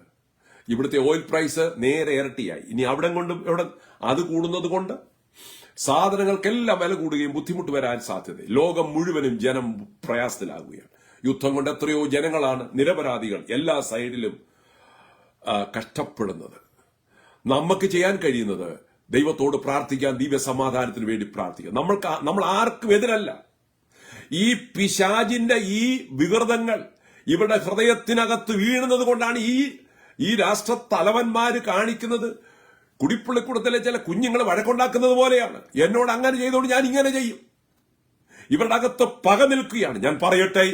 Speaker 2: ഇവിടുത്തെ ഓയിൽ പ്രൈസ് നേരെ ഇരട്ടിയായി. ഇനി അവിടെ കൊണ്ടും ഇവിടെ അത് കൂടുന്നത് കൊണ്ട് സാധനങ്ങൾക്കെല്ലാം വില കൂടുകയും ബുദ്ധിമുട്ട് വരാൻ സാധ്യത. ലോകം മുഴുവനും ജനം പ്രയാസത്തിലാകുകയാണ്. യുദ്ധം കൊണ്ട് എത്രയോ ജനങ്ങളാണ് നിരപരാധികൾ എല്ലാ സൈഡിലും കഷ്ടപ്പെടുന്നത്. നമുക്ക് ചെയ്യാൻ കഴിയുന്നത് ദൈവത്തോട് പ്രാർത്ഥിക്കാൻ, ദിവ്യ സമാധാനത്തിന് വേണ്ടി പ്രാർത്ഥിക്കാം. നമ്മൾ ആർക്കും എതിരല്ല. ഈ പിശാചിന്റെ ഈ വികൃതങ്ങൾ ഇവരുടെ ഹൃദയത്തിനകത്ത് വീഴുന്നത് കൊണ്ടാണ് ഈ രാഷ്ട്ര തലവന്മാര് കാണിക്കുന്നത്. കുടിപ്പുള്ളിക്കൂടത്തിലെ ചില കുഞ്ഞുങ്ങൾ വഴക്കുണ്ടാക്കുന്നത് പോലെയാണ്. എന്നോട് അങ്ങനെ ചെയ്തോണ്ട് ഞാൻ ഇങ്ങനെ ചെയ്യും. ഇവരുടെ അകത്ത് പക നിൽക്കുകയാണ്. ഞാൻ പറയട്ടെ,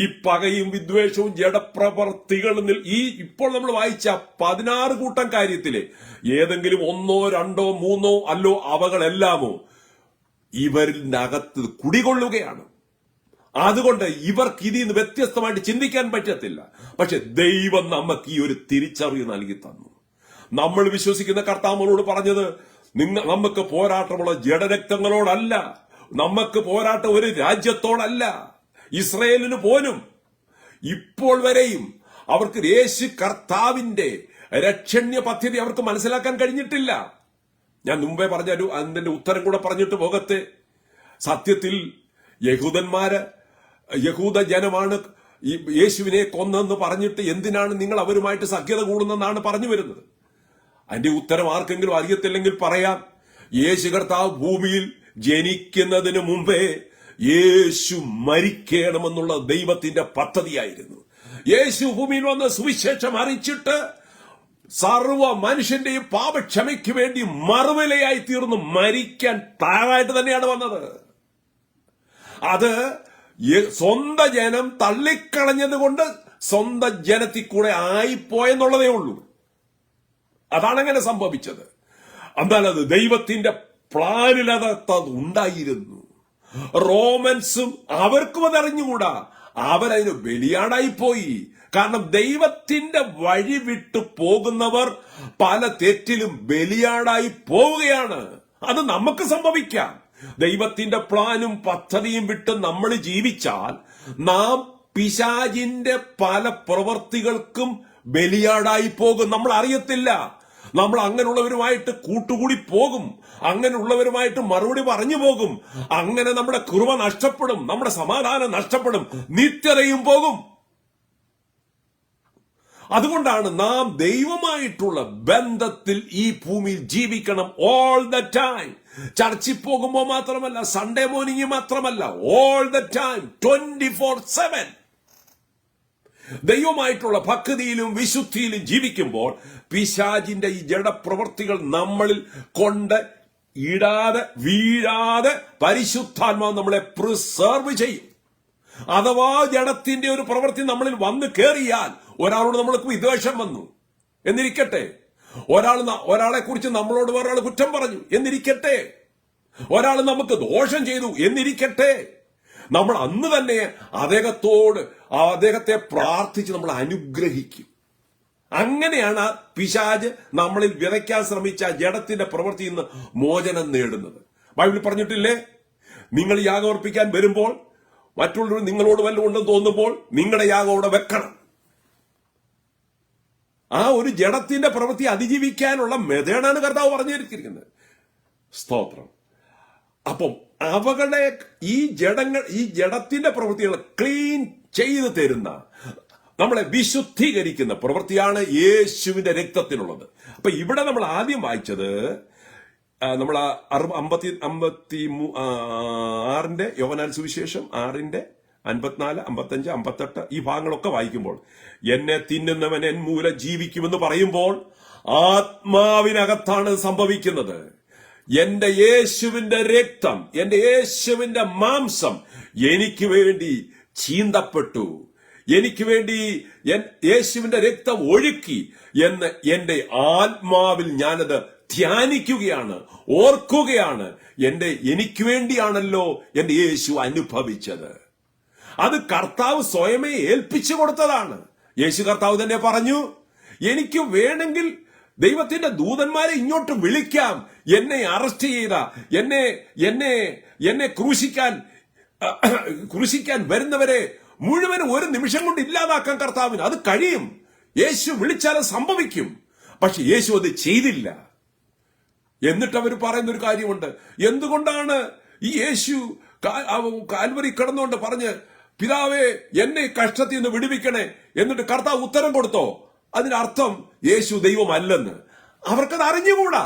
Speaker 2: ഈ പകയും വിദ്വേഷവും ജഡപ്രവർത്തികളും ഇപ്പോൾ നമ്മൾ വായിച്ച 16 കൂട്ടം കാര്യത്തിലെ ഏതെങ്കിലും 1, 2, 3 അല്ലോ അവകളെല്ലാമോ ഇവരിനകത്ത് കുടികൊള്ളുകയാണ്. അതുകൊണ്ട് ഇവർക്ക് ഇതിൽ നിന്ന് വ്യത്യസ്തമായിട്ട് ചിന്തിക്കാൻ പറ്റത്തില്ല. പക്ഷെ ദൈവം നമുക്ക് ഈ ഒരു തിരിച്ചറിവ് നൽകി തന്നു. നമ്മൾ വിശ്വസിക്കുന്ന കർത്താവിനോട് പറഞ്ഞത്, നമുക്ക് പോരാട്ടമുള്ള ജഡരക്തങ്ങളോടല്ല, നമുക്ക് പോരാട്ടം ഒരു രാജ്യത്തോടല്ല. ഇസ്രയേലിന് പോലും ഇപ്പോൾ വരെയും അവർക്ക് യേശു കർത്താവിന്റെ രക്ഷണ്യ പദ്ധതി അവർക്ക് മനസ്സിലാക്കാൻ കഴിഞ്ഞിട്ടില്ല. ഞാൻ മുമ്പേ പറഞ്ഞൊരു അതിന്റെ ഉത്തരം കൂടെ പറഞ്ഞിട്ട് പോകത്തെ. സത്യത്തിൽ യഹൂദ ജനമാണ് യേശുവിനെ കൊന്നെന്ന് പറഞ്ഞിട്ട് എന്തിനാണ് നിങ്ങൾ അവരുമായിട്ട് സഖ്യത കൂടുന്നെന്നാണ് പറഞ്ഞു വരുന്നത്. അതിന്റെ ഉത്തരം ആർക്കെങ്കിലും അറിയത്തില്ലെങ്കിൽ പറയാം. യേശു കർത്താവ് ഭൂമിയിൽ ജനിക്കുന്നതിന് മുമ്പേ യേശു മരിക്കണമെന്നുള്ള ദൈവത്തിന്റെ പദ്ധതിയായിരുന്നു. യേശു ഭൂമിയിൽ വന്ന് സുവിശേഷം അറിയിച്ചിട്ട് സർവ മനുഷ്യന്റെയും പാപക്ഷമയ്ക്ക് വേണ്ടി മറുവിലയായി തീർന്ന് മരിക്കാൻ തയ്യാറായിട്ട് തന്നെയാണ് വന്നത്. അത് സ്വന്തം ജനം തള്ളിക്കളഞ്ഞത് കൊണ്ട് സ്വന്തം ജനത്തിൽ കൂടെ ആയിപ്പോയെന്നുള്ളതേ ഉള്ളൂ. അതാണ് അങ്ങനെ സംഭവിച്ചത്. എന്നാൽ അത് ദൈവത്തിന്റെ പ്ലാനിലത് ഉണ്ടായിരുന്നു. റോമൻസും അവർക്കും അതറിഞ്ഞുകൂടാ. അവരതിന് ബലിയാടായി പോയി. കാരണം ദൈവത്തിന്റെ വഴി വിട്ടു പോകുന്നവർ പല തെറ്റിലും ബലിയാടായി പോവുകയാണ്. അത് നമുക്ക് സംഭവിക്കാം. ദൈവത്തിന്റെ പ്ലാനും പദ്ധതിയും വിട്ട് നമ്മൾ ജീവിച്ചാൽ നാം പിശാചിന്റെ പല പ്രവർത്തികൾക്കും ബലിയാടായി പോകും. നമ്മൾ അറിയത്തില്ല. നമ്മൾ അങ്ങനെയുള്ളവരുമായിട്ട് കൂട്ടുകൂടി പോകും. അങ്ങനെയുള്ളവരുമായിട്ട് മറുപടി പറഞ്ഞു പോകും. അങ്ങനെ നമ്മുടെ കൃപ നഷ്ടപ്പെടും, നമ്മുടെ സമാധാനം നഷ്ടപ്പെടും, നിത്യതയും പോകും. അതുകൊണ്ടാണ് നാം ദൈവമായിട്ടുള്ള ബന്ധത്തിൽ ഈ ഭൂമിയിൽ ജീവിക്കണം. All the time. ചർച്ചിൽ പോകുമ്പോൾ മാത്രമല്ല, സൺഡേ മോർണിംഗ് മാത്രമല്ല, ഓൾ ദ ടൈം, 24/7 ദൈവമായിട്ടുള്ള ഭക്തിയിലും വിശുദ്ധിയിലും ജീവിക്കുമ്പോൾ പിശാചിന്റെ ഈ ജഡപ്രവർത്തികൾ നമ്മളിൽ കൊണ്ട് ഇടാതെ വീഴാതെ പരിശുദ്ധാത്മാവ് നമ്മളെ പ്രിസർവ് ചെയ്യും. അഥവാ ജഡത്തിന്റെ ഒരു പ്രവൃത്തി നമ്മളിൽ വന്നു കയറിയാൽ, ഒരാളോട് നമ്മൾക്ക് വിദ്വേഷം വന്നു എന്നിരിക്കട്ടെ, ഒരാളെ കുറിച്ച് നമ്മളോട് വേറൊരാൾ കുറ്റം പറഞ്ഞു എന്നിരിക്കട്ടെ, ഒരാൾ നമുക്ക് ദോഷം ചെയ്തു എന്നിരിക്കട്ടെ, നമ്മൾ അന്ന് തന്നെ അദ്ദേഹത്തെ പ്രാർത്ഥിച്ച് നമ്മൾ അനുഗ്രഹിക്കും. അങ്ങനെയാണ് ആ പിശാച് നമ്മളിൽ വിതയ്ക്കാൻ ശ്രമിച്ച ജഡത്തിന്റെ പ്രവൃത്തിയിൽ നിന്ന് മോചനം നേടുന്നത്. ബൈബിളിൽ പറഞ്ഞിട്ടില്ലേ, നിങ്ങൾ യാഗം അർപ്പിക്കാൻ വരുമ്പോൾ മറ്റുള്ളവർ നിങ്ങളോട് വല്ലതും ഉണ്ടെന്ന് തോന്നുമ്പോൾ നിങ്ങളുടെ യാഗം അവിടെ വെക്കണം. ആ ഒരു ജഡത്തിന്റെ പ്രവൃത്തി അതിജീവിക്കാനുള്ള മെതേഡാണ് കർത്താവ് പറഞ്ഞിരിക്കുന്നത്. സ്തോത്രം. അപ്പം അവകളെ ഈ ജഡത്തിന്റെ പ്രവൃത്തികൾ ക്ലീൻ ചെയ്തു തരുന്ന, നമ്മളെ വിശുദ്ധീകരിക്കുന്ന പ്രവൃത്തിയാണ് യേശുവിന്റെ രക്തത്തിനുള്ളത്. അപ്പൊ ഇവിടെ നമ്മൾ ആദ്യം വായിച്ചത് നമ്മൾ 56 യോഹന്നാൻ സുവിശേഷം 6:54, 55, 58 ഈ ഭാഗങ്ങളൊക്കെ വായിക്കുമ്പോൾ എന്നെ തിന്നുന്നവൻ എൻ മൂലം ജീവിക്കുമെന്ന് പറയുമ്പോൾ ആത്മാവിനകത്താണ് സംഭവിക്കുന്നത്. എന്റെ യേശുവിന്റെ രക്തം, എന്റെ യേശുവിന്റെ മാംസം എനിക്ക് വേണ്ടി ചീന്തപ്പെട്ടു, എനിക്ക് വേണ്ടി യേശുവിന്റെ രക്തം ഒഴുക്കി എന്ന് എന്റെ ആത്മാവിൽ ഞാനത് ധ്യാനിക്കുകയാണ്, ഓർക്കുകയാണ്. എനിക്ക് വേണ്ടിയാണല്ലോ എന്റെ യേശു അനുഭവിച്ചത്. അത് കർത്താവ് സ്വയമേ ഏൽപ്പിച്ചു കൊടുത്തതാണ്. യേശു കർത്താവ് തന്നെ പറഞ്ഞു, എനിക്ക് വേണമെങ്കിൽ ദൈവത്തിന്റെ ദൂതന്മാരെ ഇങ്ങോട്ട് വിളിക്കാം, എന്നെ അറസ്റ്റ് ചെയ്ത, എന്നെ ക്രൂശിക്കാൻ വരുന്നവരെ മുഴുവനും ഒരു നിമിഷം കൊണ്ട് ഇല്ലാതാക്കാൻ കർത്താവിന് അത് കഴിയും. യേശു വിളിച്ചാൽ സംഭവിക്കും. പക്ഷെ യേശു അത് ചെയ്തില്ല. എന്നിട്ട് അവർ പറയുന്ന ഒരു കാര്യമുണ്ട്, എന്തുകൊണ്ടാണ് ഈ യേശു കാൽവരി കിടന്നുകൊണ്ട് പറഞ്ഞ് പിതാവേ എന്നെ കഷ്ടത്തിൽ നിന്ന് വിടുവിക്കണേ, എന്നിട്ട് കർത്താവ് ഉത്തരം കൊടുത്തോ? അതിനർത്ഥം യേശു ദൈവമല്ലെന്ന്. അവർക്കത് അറിഞ്ഞുകൂടാ.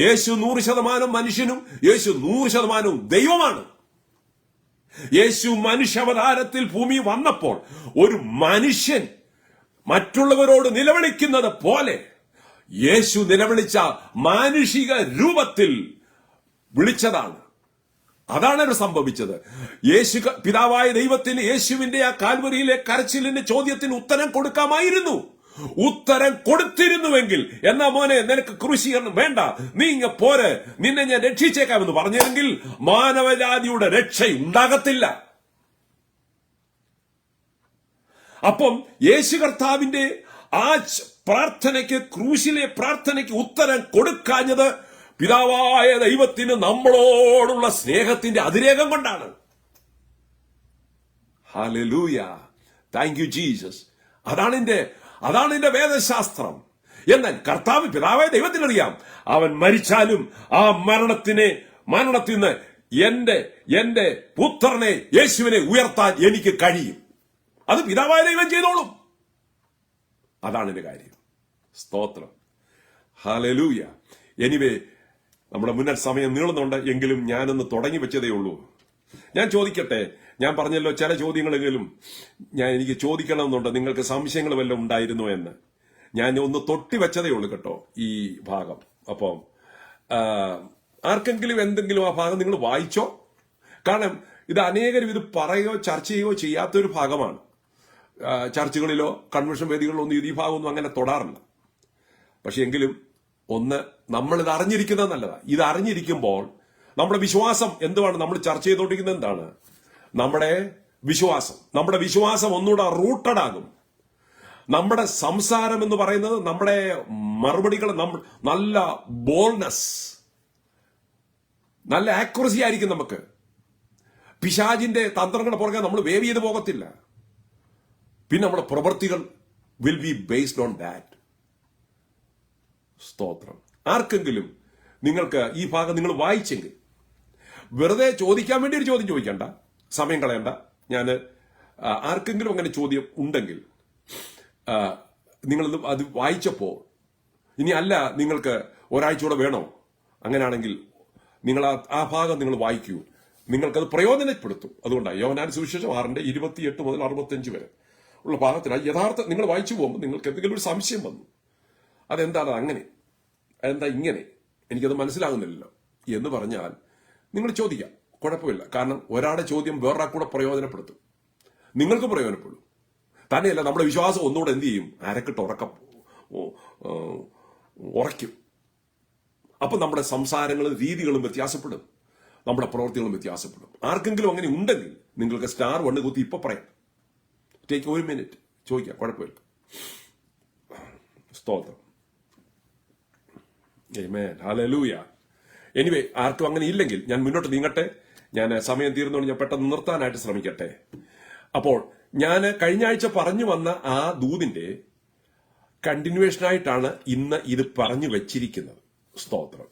Speaker 2: യേശു 100% മനുഷ്യനും യേശു 100% ദൈവമാണ്. യേശു മനുഷ്യാവതാരത്തിൽ ഭൂമി വന്നപ്പോൾ ഒരു മനുഷ്യൻ മറ്റുള്ളവരോട് നിലവിളിക്കുന്നത് പോലെ യേശു നിലവിളിച്ച മാനുഷിക രൂപത്തിൽ വിളിച്ചതാണ്. അതാണ് സംഭവിച്ചത്. പിതാവായ ദൈവത്തിന് യേശുവിന്റെ ആ കാൽവരിയിലെ കരച്ചിലിന്റെ ചോദ്യത്തിന് ഉത്തരം കൊടുക്കാമായിരുന്നു. ഉത്തരം കൊടുത്തിരുന്നുവെങ്കിൽ, എന്നാ മോനെ നിനക്ക് ക്രൂശീകരണം വേണ്ട, നീ ഇങ്ങ പോരെ, നിന്നെ ഞാൻ രക്ഷിച്ചേക്കാമെന്ന് പറഞ്ഞെങ്കിൽ മാനവജാതിയുടെ രക്ഷ ഉണ്ടാകത്തില്ല. അപ്പം യേശു കർത്താവിന്റെ ആ പ്രാർത്ഥനയ്ക്ക്, ക്രൂശിലെ പ്രാർത്ഥനയ്ക്ക് ഉത്തരം കൊടുക്കാഞ്ഞത് പിതാവായ ദൈവത്തിന് നമ്മളോടുള്ള സ്നേഹത്തിന്റെ അതിരേകം കൊണ്ടാണ്. Hallelujah, thank you Jesus. അതാണ് എന്റെ വേദശാസ്ത്രം. എന്നാൽ കർത്താവ് പിതാവായ ദൈവത്തിനറിയാം, അവൻ മരിച്ചാലും ആ മരണത്തിൽ നിന്ന് എന്റെ പുത്രനെ യേശുവിനെ ഉയർത്താൻ എനിക്ക് കഴിയും. അത് പിതാവായ ദൈവം ചെയ്തോളും. അതാണ് എന്റെ കാര്യം. സ്തോത്രം. ഹല്ലേലൂയ. എനിവേ, നമ്മുടെ മുന്നേ സമയം നീളുന്നുണ്ട്, എങ്കിലും ഞാനൊന്ന് തുടങ്ങി വെച്ചതേ ഉള്ളൂ. ഞാൻ ചോദിക്കട്ടെ, ഞാൻ പറഞ്ഞല്ലോ ചില ചോദ്യങ്ങളെങ്കിലും എനിക്ക് ചോദിക്കണമെന്നുണ്ട്. നിങ്ങൾക്ക് സംശയങ്ങൾ വല്ലതും ഉണ്ടായിരുന്നോ എന്ന് ഞാൻ ഒന്ന് തൊട്ടി വെച്ചതേ ഉള്ളൂ കേട്ടോ ഈ ഭാഗം. അപ്പം ആർക്കെങ്കിലും എന്തെങ്കിലും ആ ഭാഗം നിങ്ങൾ വായിച്ചോ? കാരണം ഇത് അനേകരും ഇത് പറയുകയോ ചർച്ച ചെയ്യുകയോ ചെയ്യാത്തൊരു ഭാഗമാണ്. ചർച്ചുകളിലോ കൺവെൻഷൻ വേദികളിലോ ഒന്നും ഈ ഭാഗമൊന്നും അങ്ങനെ തൊടാറില്ല. പക്ഷെ എങ്കിലും നമ്മളിത് അറിഞ്ഞിരിക്കുന്നത് നല്ലതാണ്. ഇത് അറിഞ്ഞിരിക്കുമ്പോൾ നമ്മുടെ വിശ്വാസം എന്തുവാണ്? നമ്മൾ ചർച്ച ചെയ്തുകൊണ്ടിരിക്കുന്നത് എന്താണ്? നമ്മുടെ വിശ്വാസം ഒന്നുകൂടെ റൂട്ടഡ് ആകും. നമ്മുടെ സംസാരം എന്ന് പറയുന്നത്, നമ്മുടെ മറുപടികൾ നല്ല ബോൾഡ്നെസ്, നല്ല ആക്യുറസി ആയിരിക്കും. നമുക്ക് പിശാചിന്റെ തന്ത്രങ്ങളുടെ പുറകെ നമ്മൾ വേവ് ചെയ്ത് പോകത്തില്ല. പിന്നെ നമ്മുടെ പ്രവൃത്തികൾ will be based on that. സ്തോത്രം. ആർക്കെങ്കിലും നിങ്ങൾക്ക് ഈ ഭാഗം നിങ്ങൾ വായിച്ചെങ്കിൽ വെറുതെ ചോദിക്കാൻ വേണ്ടി ഒരു ചോദ്യം ചോദിക്കണ്ട, സമയം കളയണ്ട. ഞാൻ ആർക്കെങ്കിലും അങ്ങനെ ചോദ്യം ഉണ്ടെങ്കിൽ നിങ്ങൾ അത് വായിച്ചപ്പോൾ ഇനി അല്ല നിങ്ങൾക്ക് ഒരാഴ്ചയോടെ വേണോ, അങ്ങനെയാണെങ്കിൽ നിങ്ങൾ ആ ഭാഗം നിങ്ങൾ വായിക്കൂ. നിങ്ങൾക്കത് പ്രയോജനപ്പെടുത്തും. അതുകൊണ്ടാണ് യോഹന്നാൻ സുവിശേഷം 6:28 മുതൽ 65 വരെ ഉള്ള ഭാഗത്തിനായി യഥാർത്ഥം നിങ്ങൾ വായിച്ചു പോകുമ്പോൾ നിങ്ങൾക്ക് എന്തെങ്കിലും ഒരു സംശയം വന്നു, അതെന്താണ് അങ്ങനെ, അതെന്താ ഇങ്ങനെ, എനിക്കത് മനസ്സിലാകുന്നില്ലല്ലോ എന്ന് പറഞ്ഞാൽ നിങ്ങൾ ചോദിക്കാം, കുഴപ്പമില്ല. കാരണം ഒരാളുടെ ചോദ്യം വേറൊരാൾ കൂടെ പ്രയോജനപ്പെടുത്തും, നിങ്ങൾക്ക് പ്രയോജനപ്പെടും. തന്നെയല്ല, നമ്മുടെ വിശ്വാസം ഒന്നുകൂടെ എന്ത് ചെയ്യും? അരക്കിട്ട് ഉറയ്ക്കും. അപ്പൊ നമ്മുടെ സംസാരങ്ങളും രീതികളും വ്യത്യാസപ്പെടും, നമ്മുടെ പ്രവൃത്തികളും വ്യത്യാസപ്പെടും. ആർക്കെങ്കിലും അങ്ങനെ ഉണ്ടെങ്കിൽ നിങ്ങൾക്ക് *1 കുത്തി ഇപ്പൊ പറയാം. ടേക്ക് 1 മിനിറ്റ് ചോദിക്കാം, കുഴപ്പമില്ല. സ്തോത്രം. ആമേൻ. ഹല്ലേലൂയ. എനിവേ, ആർക്കും അങ്ങനെ ഇല്ലെങ്കിൽ ഞാൻ മുന്നോട്ട് നീങ്ങട്ടെ. ഞാൻ സമയം തീർന്നുകൊണ്ട് ഞാൻ പെട്ടെന്ന് നിർത്താനായിട്ട് ശ്രമിക്കട്ടെ. അപ്പോൾ ഞാൻ കഴിഞ്ഞ ആഴ്ച പറഞ്ഞു വന്ന ആ ദൂതിന്റെ കണ്ടിന്യൂവേഷനായിട്ടാണ് ഇന്ന് ഇത് പറഞ്ഞു വെച്ചിരിക്കുന്നത്. സ്തോത്രം.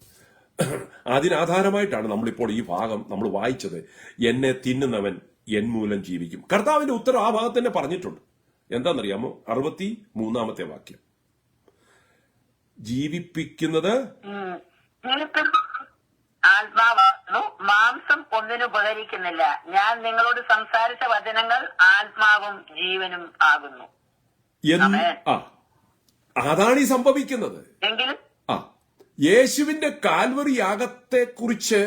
Speaker 2: അതിനാധാരമായിട്ടാണ് നമ്മളിപ്പോൾ ഈ ഭാഗം നമ്മൾ വായിച്ചത്. എന്നെ തിന്നുന്നവൻ എൻ മൂലം ജീവിക്കും. കർത്താവിന്റെ ഉത്തരം ആ ഭാഗത്ത് തന്നെ പറഞ്ഞിട്ടുണ്ട്. എന്താണെന്നറിയാമോ? 63 വാക്യം. ജീവിപ്പിക്കുന്നത്
Speaker 3: ആത്മാവാകുന്നു, മാംസം ഒന്നിനും ഉപകരിക്കുന്നില്ല. ഞാൻ നിങ്ങളോട് സംസാരിച്ച വചനങ്ങൾ ആത്മാവും ജീവനും ആകുന്നു.
Speaker 2: അതാണ് ഈ സംഭവിക്കുന്നത്.
Speaker 3: എങ്കിലും
Speaker 2: യേശുവിന്റെ കാൽവറി യാഗത്തെ കുറിച്ച്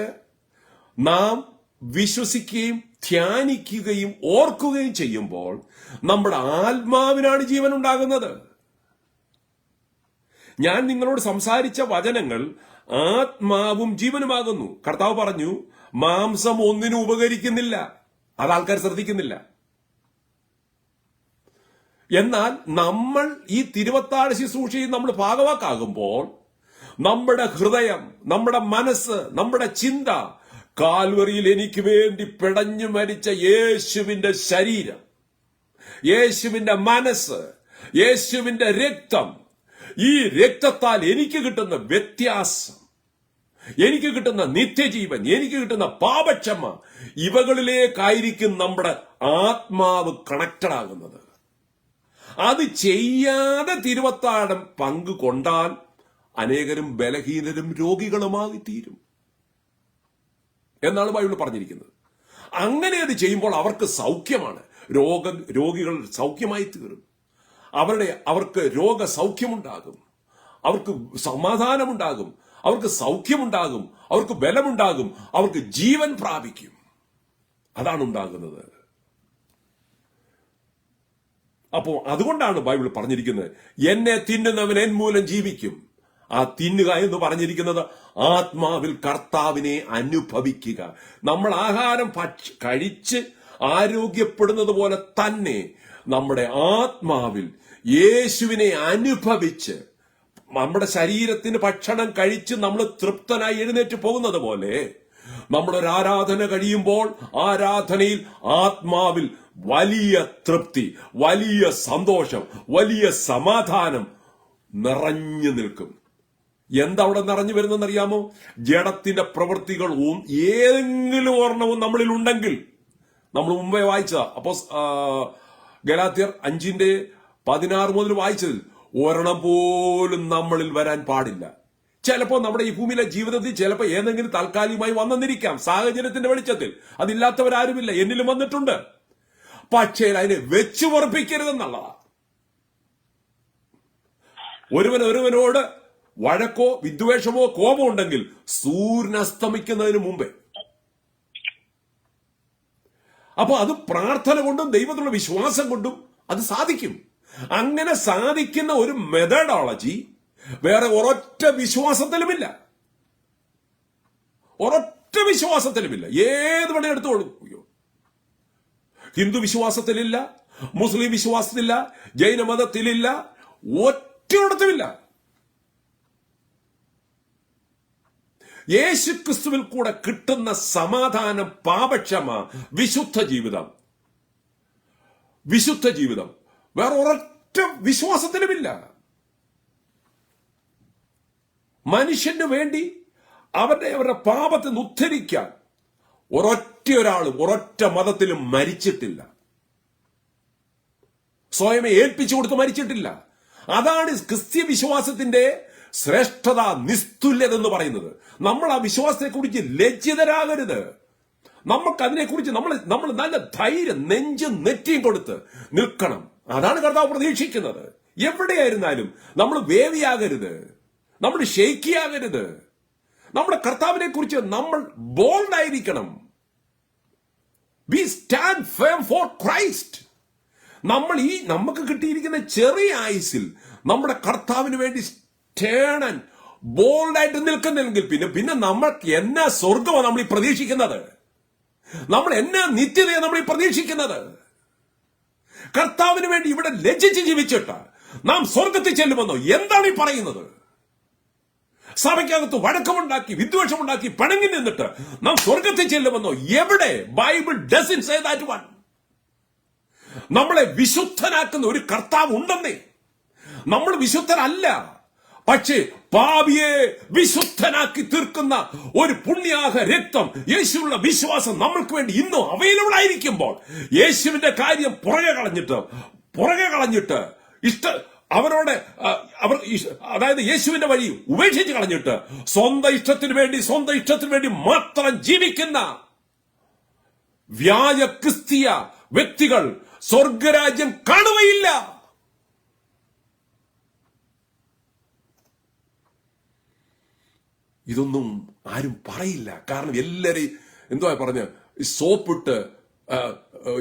Speaker 2: നാം വിശ്വസിക്കുകയും ധ്യാനിക്കുകയും ഓർക്കുകയും ചെയ്യുമ്പോൾ നമ്മുടെ ആത്മാവിനാണ് ജീവൻ ഉണ്ടാകുന്നത്. ഞാൻ നിങ്ങളോട് സംസാരിച്ച വചനങ്ങൾ ആത്മാവും ജീവനുമാകുന്നു. കർത്താവ് പറഞ്ഞു, മാംസം ഒന്നിനും ഉപകരിക്കുന്നില്ല. അത് ആൾക്കാർ ശ്രദ്ധിക്കുന്നില്ല. എന്നാൽ നമ്മൾ ഈ തിരുവത്താഴ് ശുശ്രൂഷയിൽ നമ്മൾ ഭാഗവാക്കാകുമ്പോൾ നമ്മുടെ ഹൃദയം, നമ്മുടെ മനസ്സ്, നമ്മുടെ ചിന്ത കാൽവറിയിൽ എനിക്ക് വേണ്ടി പിടഞ്ഞു മരിച്ച യേശുവിന്റെ ശരീരം, യേശുവിന്റെ മനസ്സ്, യേശുവിന്റെ രക്തം, ഈ രക്തത്താൽ എനിക്ക് കിട്ടുന്ന വ്യത്യാസം, എനിക്ക് കിട്ടുന്ന നിത്യജീവൻ, എനിക്ക് കിട്ടുന്ന പാപക്ഷമ, ഇവകളിലേക്കായിരിക്കും നമ്മുടെ ആത്മാവ് കണക്റ്റഡ് ആകുന്നത്. അത് ചെയ്യാതെ തിരുവത്താഴം പങ്കുകൊണ്ടാൽ അനേകരും ബലഹീനരും രോഗികളുമായി തീരും എന്നാണ് ബൈബിൾ പറഞ്ഞിരിക്കുന്നത്. അങ്ങനെ അത് ചെയ്യുമ്പോൾ അവർക്ക് സൗഖ്യമാണ്. രോഗികൾ സൗഖ്യമായി തീരും. അവർക്ക് രോഗസൗഖ്യമുണ്ടാകും, അവർക്ക് സമാധാനമുണ്ടാകും, അവർക്ക് സൗഖ്യമുണ്ടാകും, അവർക്ക് ബലമുണ്ടാകും, അവർക്ക് ജീവൻ പ്രാപിക്കും. അതാണ് ഉണ്ടാകുന്നത്. അപ്പോ അതുകൊണ്ടാണ് ബൈബിൾ പറഞ്ഞിരിക്കുന്നത്, എന്നെ തിന്നുന്നവൻ എൻ മൂലം ജീവിക്കും. ആ തിന്നുക എന്ന് പറഞ്ഞിരിക്കുന്നത് ആത്മാവിൽ കർത്താവിനെ അനുഭവിക്കുക. നമ്മൾ ആഹാരം കഴിച്ച് ആരോഗ്യപ്പെടുന്നത് പോലെ തന്നെ നമ്മുടെ ആത്മാവിൽ യേശുവിനെ അനുഭവിച്ച്, നമ്മുടെ ശരീരത്തിന് ഭക്ഷണം കഴിച്ച് നമ്മൾ തൃപ്തനായി എഴുന്നേറ്റ് പോകുന്നത് പോലെ നമ്മളൊരു ആരാധന കഴിയുമ്പോൾ ആരാധനയിൽ ആത്മാവിൽ വലിയ തൃപ്തി, വലിയ സന്തോഷം, വലിയ സമാധാനം നിറഞ്ഞു നിൽക്കും. എന്തവിടെ നിറഞ്ഞു വരുന്നറിയാമോ? ജഡത്തിന്റെ പ്രവൃത്തികൾ ഏതെങ്കിലും ഒരെണ്ണവും നമ്മളിൽ ഉണ്ടെങ്കിൽ, നമ്മൾ മുമ്പേ വായിച്ച ഗലാത്യർ 5:16 മുതൽ വായിച്ചതിൽ ഒരെണ്ണം പോലും നമ്മളിൽ വരാൻ പാടില്ല. ചിലപ്പോ നമ്മുടെ ഈ ഭൂമിയിലെ ജീവിതത്തിൽ ചിലപ്പോ ഏതെങ്കിലും താൽക്കാലികമായി വന്നെന്നിരിക്കാം, സാഹചര്യത്തിന്റെ വെളിച്ചത്തിൽ. അതില്ലാത്തവരാരുമില്ല, എന്നിലും വന്നിട്ടുണ്ട്. പക്ഷേ അതിനെ വെച്ചു ഉറപ്പിക്കരുതെന്നുള്ളതാ. ഒരുവനോട് വഴക്കോ വിദ്വേഷമോ കോപമോ ഉണ്ടെങ്കിൽ സൂര്യൻ അസ്തമിക്കുന്നതിന് മുമ്പേ. അപ്പൊ അത് പ്രാർത്ഥന കൊണ്ടും ദൈവത്തിലുള്ള വിശ്വാസം കൊണ്ടും അത് സാധിക്കും. അങ്ങനെ സാധിക്കുന്ന ഒരു മെത്തഡോളജി വേറെ ഒരൊറ്റ വിശ്വാസത്തിലുമില്ല. ഒരൊറ്റ വിശ്വാസത്തിലുമില്ല. ഏത് പണി എടുത്തു കൊടുക്കുകയോ, ഹിന്ദു വിശ്വാസത്തിലില്ല, മുസ്ലിം വിശ്വാസത്തിലില്ല, ജൈനമതത്തിലില്ല, ഒറ്റയിടത്തുമില്ല. യേശുക്രിസ്തുവിൽ കൂടെ കിട്ടുന്ന സമാധാനം, പാപക്ഷമ, വിശുദ്ധ ജീവിതം വേറെ ഒരൊറ്റ വിശ്വാസത്തിലുമില്ല. മനുഷ്യന് വേണ്ടി അവരുടെ പാപത്തിൽ നിന്ന് ഉദ്ധരിക്കാൻ ഒരൊറ്റയൊരാളും ഒരൊറ്റ മതത്തിലും മരിച്ചിട്ടില്ല. സ്വയമേ ഏൽപ്പിച്ചു കൊടുത്ത് മരിച്ചിട്ടില്ല. അതാണ് ക്രിസ്ത്യ വിശ്വാസത്തിന്റെ ശ്രേഷ്ഠത, നിസ്തുല്യത എന്ന് പറയുന്നത്. നമ്മൾ ആ വിശ്വാസത്തെക്കുറിച്ച് ലജ്ജിതരാകരുത്. നമുക്കതിനെക്കുറിച്ച് നമ്മൾ നല്ല ധൈര്യം, നെഞ്ചും നെറ്റിയും കൊടുത്ത് നിൽക്കണം. അതാണ് കർത്താവ് പ്രതീക്ഷിക്കുന്നത്. എവിടെയായിരുന്നാലും നമ്മൾ വേവിയാകരുത്, നമ്മൾ ഷെയ്ക്കിയാകരുത്. നമ്മുടെ കർത്താവിനെ കുറിച്ച് നമ്മൾ ബോൾഡായിരിക്കണം. We stand firm for Christ. നമുക്ക് കിട്ടിയിരിക്കുന്ന ചെറിയ ആയുസിൽ നമ്മുടെ കർത്താവിന് വേണ്ടി സ്റ്റേൺ ആൻഡ് ബോൾഡായിട്ട് നിൽക്കുന്നെങ്കിൽ പിന്നെ നമ്മൾക്ക് എന്നാ സ്വർഗമാണ് നമ്മൾ ഈ പ്രതീക്ഷിക്കുന്നത്? നമ്മൾ എന്നാ നിത്യതയാണ് നമ്മൾ ഈ പ്രതീക്ഷിക്കുന്നത്? കർത്താവിന് വേണ്ടി ഇവിടെ ലജ്ജിച്ച് ജീവിച്ചിട്ട് നാം സ്വർഗത്തിൽ ചെല്ലുമെന്നോ? എന്താണ് ഈ പറയുന്നത്? സഭയ്ക്കകത്ത് വഴക്കമുണ്ടാക്കി, വിദ്വേഷമുണ്ടാക്കി, പിണങ്ങി നിന്നിട്ട് നാം സ്വർഗത്തിൽ ചെല്ലുമെന്നോ? എവിടെ? Bible doesn't say that one. നമ്മളെ വിശുദ്ധനാക്കുന്ന ഒരു കർത്താവ് ഉണ്ടെന്നേ. നമ്മൾ വിശുദ്ധരല്ല, പക്ഷേ പാപിയെ വിശുദ്ധനാക്കി തീർക്കുന്ന ഒരു പുണ്യാഹ രക്തം, യേശുവിനുള്ള വിശ്വാസം നമ്മൾക്ക് വേണ്ടി ഇന്നും അവൈലബിൾ ആയിരിക്കുമ്പോൾ യേശുവിന്റെ കാര്യം പുറകെ കളഞ്ഞിട്ട് അതായത് യേശുവിന്റെ വഴി ഉപേക്ഷിച്ച് കളഞ്ഞിട്ട് സ്വന്തം ഇഷ്ടത്തിന് വേണ്ടി മാത്രം ജീവിക്കുന്ന വ്യാജ ക്രിസ്തീയ വ്യക്തികൾ സ്വർഗരാജ്യം കാണുകയില്ല. ഇതൊന്നും ആരും പറയില്ല. കാരണം എല്ലാരും എന്തുവാ പറഞ്ഞ് സോപ്പിട്ട്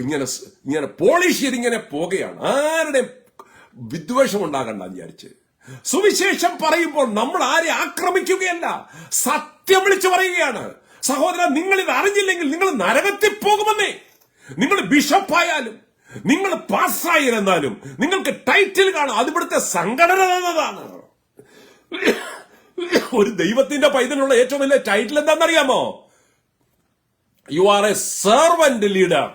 Speaker 2: ഇങ്ങനെ പോളിഷ് ചെയ്ത് ഇങ്ങനെ പോകുകയാണ്. ആരുടെ വിദ്വേഷം ഉണ്ടാകണ്ട വിചാരിച്ച് സുവിശേഷം പറയുമ്പോൾ നമ്മൾ ആരെ ആക്രമിക്കുകയല്ല, സത്യം വിളിച്ചു പറയുകയാണ്. സഹോദര, നിങ്ങൾ ഇത് അറിഞ്ഞില്ലെങ്കിൽ നിങ്ങൾ നരകത്തിൽ പോകുമെന്നേ. നിങ്ങൾ ബിഷപ്പായാലും നിങ്ങൾ പാസ്റ്ററായിരുന്നാലും നിങ്ങൾക്ക് ടൈറ്റിൽ കാണും. അത് ഇവിടുത്തെ സംഘടന എന്നതാണ്. ഒരു ദൈവത്തിന്റെ പൈതലുള്ള ഏറ്റവും വലിയ ടൈറ്റിൽ എന്താണെന്നറിയാമോ? You are a servant leader.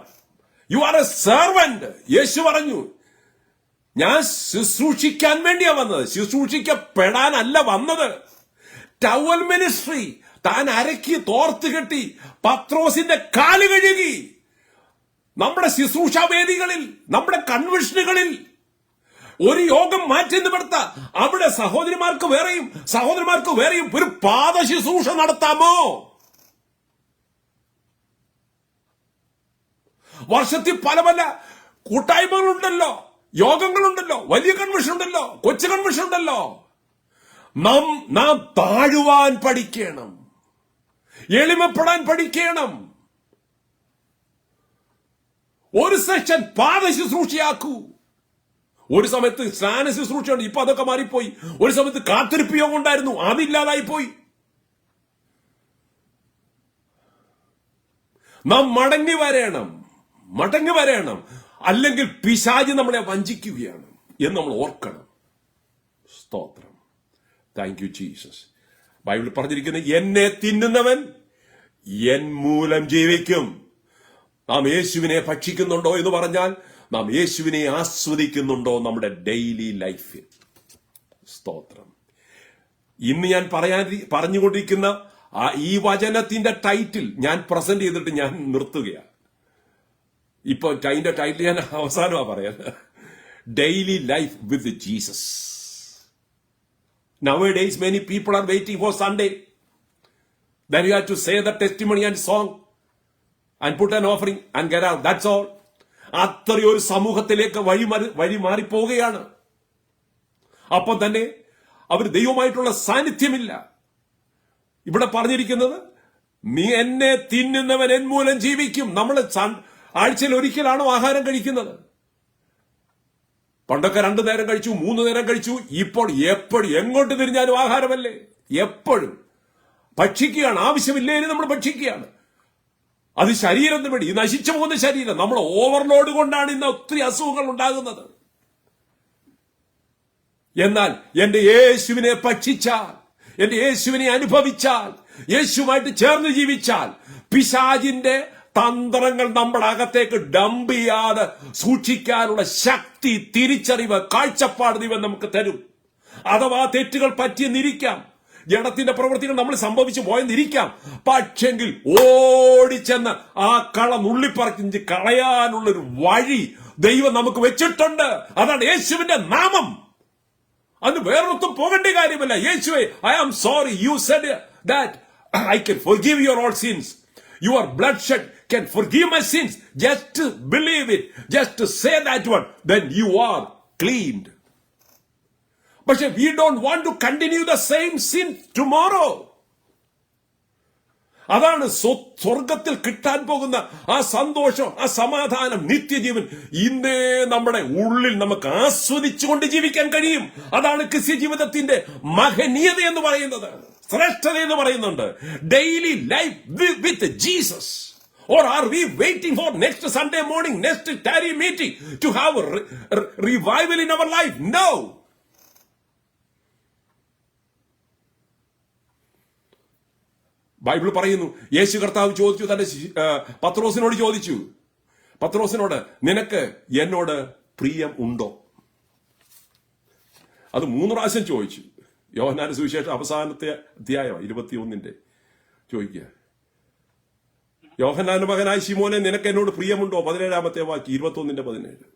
Speaker 2: You are a servant. യേശു പറഞ്ഞു, ഞാൻ ശുശ്രൂഷിക്കാൻ വേണ്ടിയാ വന്നത്, ശുശ്രൂഷിക്കപ്പെടാനല്ല വന്നത്. ടവൽ മിനിസ്ട്രി താൻ അരക്കി തോർത്ത് കെട്ടി പത്രോസിന്റെ കാല് കഴുകി. നമ്മുടെ ശുശ്രൂഷാ വേദികളിൽ, നമ്മുടെ കൺവെൻഷനുകളിൽ ഒരു യോഗം മാറ്റി നിവർത്ത അവിടെ സഹോദരിമാർക്ക് വേറെയും ഒരു പാദ ശുശ്രൂഷ നടത്താമോ? വർഷത്തിൽ പല പല കൂട്ടായ്മകളുണ്ടല്ലോ, യോഗങ്ങളുണ്ടല്ലോ, വലിയ കൺവെൻഷൻ ഉണ്ടല്ലോ, കൊച്ചു കൺവെൻഷൻ ഉണ്ടല്ലോ. നാം താഴുവാൻ പഠിക്കണം, എളിമപ്പെടാൻ പഠിക്കണം. ഒരു സെക്ഷൻ പാദ ശുശ്രൂഷയാക്കൂ. ഒരു സമയത്ത് സ്നാന ശുശ്രൂഷയുണ്ട്, ഇപ്പൊ അതൊക്കെ മാറിപ്പോയി. ഒരു സമയത്ത് കാത്തിരിപ്പ് യോഗം ഉണ്ടായിരുന്നു, അതില്ലാതായി പോയി. നാം മടങ്ങി വരണം, അല്ലെങ്കിൽ പിശാച് നമ്മളെ വഞ്ചിക്കുകയാണ് എന്ന് നമ്മൾ ഓർക്കണം. സ്തോത്രം. Thank you Jesus. ബൈബിളിൽ പറഞ്ഞിരിക്കുന്നത്, എന്നെ തിന്നുന്നവൻ എൻ മൂലം ജീവിക്കും. നാം യേശുവിനെ ഭക്ഷിക്കുന്നുണ്ടോ എന്ന് പറഞ്ഞാൽ നാം യേശുവിനെ ആസ്വദിക്കുന്നുണ്ടോ നമ്മുടെ ഡെയിലി ലൈഫിൽ? സ്തോത്രം. ഇന്ന് ഞാൻ പറഞ്ഞുകൊണ്ടിരിക്കുന്ന ഈ വചനത്തിന്റെ ടൈറ്റിൽ ഞാൻ പ്രസന്റ് ചെയ്തിട്ട് ഞാൻ നിർത്തുകയാണ്. ഇപ്പൊ അതിന്റെ ടൈറ്റിൽ ഞാൻ അവസാനമാ പറയാൻ, daily life with Jesus. Nowadays many people are waiting for Sunday. Then you have to say the testimony and song and put an offering and get out. That's all. അത്രയൊരു സമൂഹത്തിലേക്ക് വഴി മാറിപ്പോവുകയാണ്. അപ്പൊ തന്നെ അവർ ദൈവമായിട്ടുള്ള സാന്നിധ്യമില്ല. ഇവിടെ പറഞ്ഞിരിക്കുന്നത്, നീ എന്നെ തിന്നുന്നവൻ എൻ മൂലം ജീവിക്കും. നമ്മൾ ആഴ്ചയിൽ ഒരിക്കലാണോ ആഹാരം കഴിക്കുന്നത്? പണ്ടൊക്കെ 2 നേരം കഴിച്ചു, 3 നേരം കഴിച്ചു. ഇപ്പോൾ എപ്പോഴും എങ്ങോട്ട് തിരിഞ്ഞാലും ആഹാരമല്ലേ? എപ്പോഴും ഭക്ഷിക്കുകയാണ്. ആവശ്യമില്ലേലും നമ്മൾ ഭക്ഷിക്കുകയാണ്. അത് ശരീരത്തിന് വേണ്ടി, നശിച്ചു പോകുന്ന ശരീരം. നമ്മൾ ഓവർലോഡ് കൊണ്ടാണ് ഇന്ന് ഒത്തിരി അസുഖങ്ങൾ ഉണ്ടാകുന്നത്. എന്നാൽ എന്റെ യേശുവിനെ ഭക്ഷിച്ചാൽ, എന്റെ യേശുവിനെ അനുഭവിച്ചാൽ, യേശുവായിട്ട് ചേർന്ന് ജീവിച്ചാൽ, പിശാചിന്റെ തന്ത്രങ്ങൾ നമ്മുടെ അകത്തേക്ക് ഡംപ് ചെയ്യാതെ സൂക്ഷിക്കാനുള്ള ശക്തി, തിരിച്ചറിവ്, കാഴ്ചപ്പാട് ദൈവം നമുക്ക് തരും. അഥവാ തെറ്റുകൾ പറ്റിയെന്നിരിക്കാം, ജഡത്തിന്റെ പ്രവൃത്തികൾ നമ്മൾ സംഭവിച്ചു പോയെന്നിരിക്കാം. പക്ഷെങ്കിൽ ഓടിച്ചെന്ന് ആ കള നുള്ളിപ്പറക്കി കളയാനുള്ളൊരു വഴി ദൈവം നമുക്ക് വെച്ചിട്ടുണ്ട്. അതാണ് യേശുവിന്റെ നാമം. അന്ന് വേറൊത്തും പോകേണ്ട കാര്യമില്ല. യേശുവേ, I am sorry, you said that I can forgive your all sins. Your bloodshed can forgive my sins. Just to believe it, just to say that one, then you are cleaned. But we don't want to continue the same sin tomorrow. അതാണ് സ്വർഗത്തിൽ കിട്ടാൻ പോകുന്ന ആ സന്തോഷം, ആ സമാധാനം, നിത്യജീവൻ ഇന്നേ നമ്മുടെ ഉള്ളിൽ നമുക്ക് ആസ്വദിച്ചുകൊണ്ട് ജീവിക്കാൻ കഴിയും. അതാണ് ക്രിസ്ത്യ ജീവിതത്തിന്റെ മഹനീയത എന്ന് പറയുന്നത്, ശ്രേഷ്ഠത എന്ന് പറയുന്നുണ്ട്. Daily life with Jesus. Or are we waiting for next Sunday morning, next tarry meeting to have a revival in our life? No. Bible പറയുന്നു, യേശു കർത്താവ് ചോദിച്ചു, തന്റെ പത്രോസിനോട് ചോദിച്ചു, പത്രോസിനോട്, നിനക്ക് എന്നോട് പ്രിയം ഉണ്ടോ? അത് 3 പ്രാവശ്യം ചോദിച്ചു. യോഹന്നാന്റെ സുവിശേഷം അവസാനത്തെ അധ്യായം 21 ചോദിക്കുക. യോഹന്നാന്റെ മകനായ ശിമോനെ, നിനക്ക് എന്നോട് പ്രിയമുണ്ടോ? 17-ാമത്തെ വാക്യം 21:17.